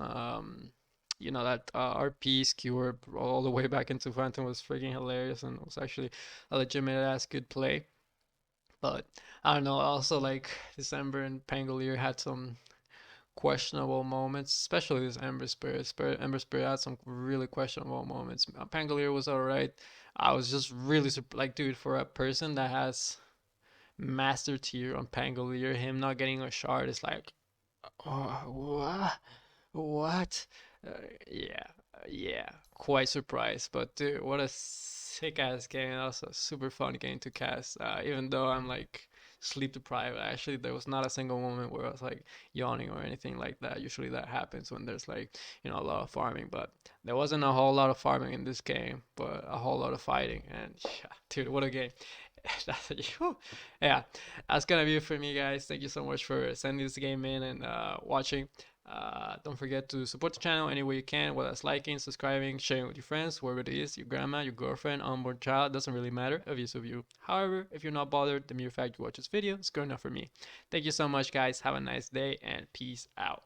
That RP skewer all the way back into Phantom was freaking hilarious and was actually a legitimate ass good play. But I don't know, also like December and Pangolier had some questionable moments, especially this Ember Spirit. Ember Spirit had some really questionable moments. Pangolier was alright. I was just really like, dude, for a person that has master tier on Pangolier, him not getting a shard is like, oh, what? Uh, yeah, yeah, quite surprised. But dude, what a sick ass game. That was a super fun game to cast. Even though I'm like sleep deprived, actually, there was not a single moment where I was like yawning or anything like that. Usually that happens when there's like, a lot of farming, but there wasn't a whole lot of farming in this game, but a whole lot of fighting. And yeah, dude, what a game. Yeah, that's gonna be it for me, guys. Thank you so much for sending this game in and watching. Don't forget to support the channel any way you can, whether it's liking, subscribing, sharing with your friends, whoever it is, your grandma, your girlfriend, unborn child, doesn't really matter, obvious of you. However, if you're not bothered, the mere fact you watch this video is good enough for me. Thank you so much, guys. Have a nice day and peace out.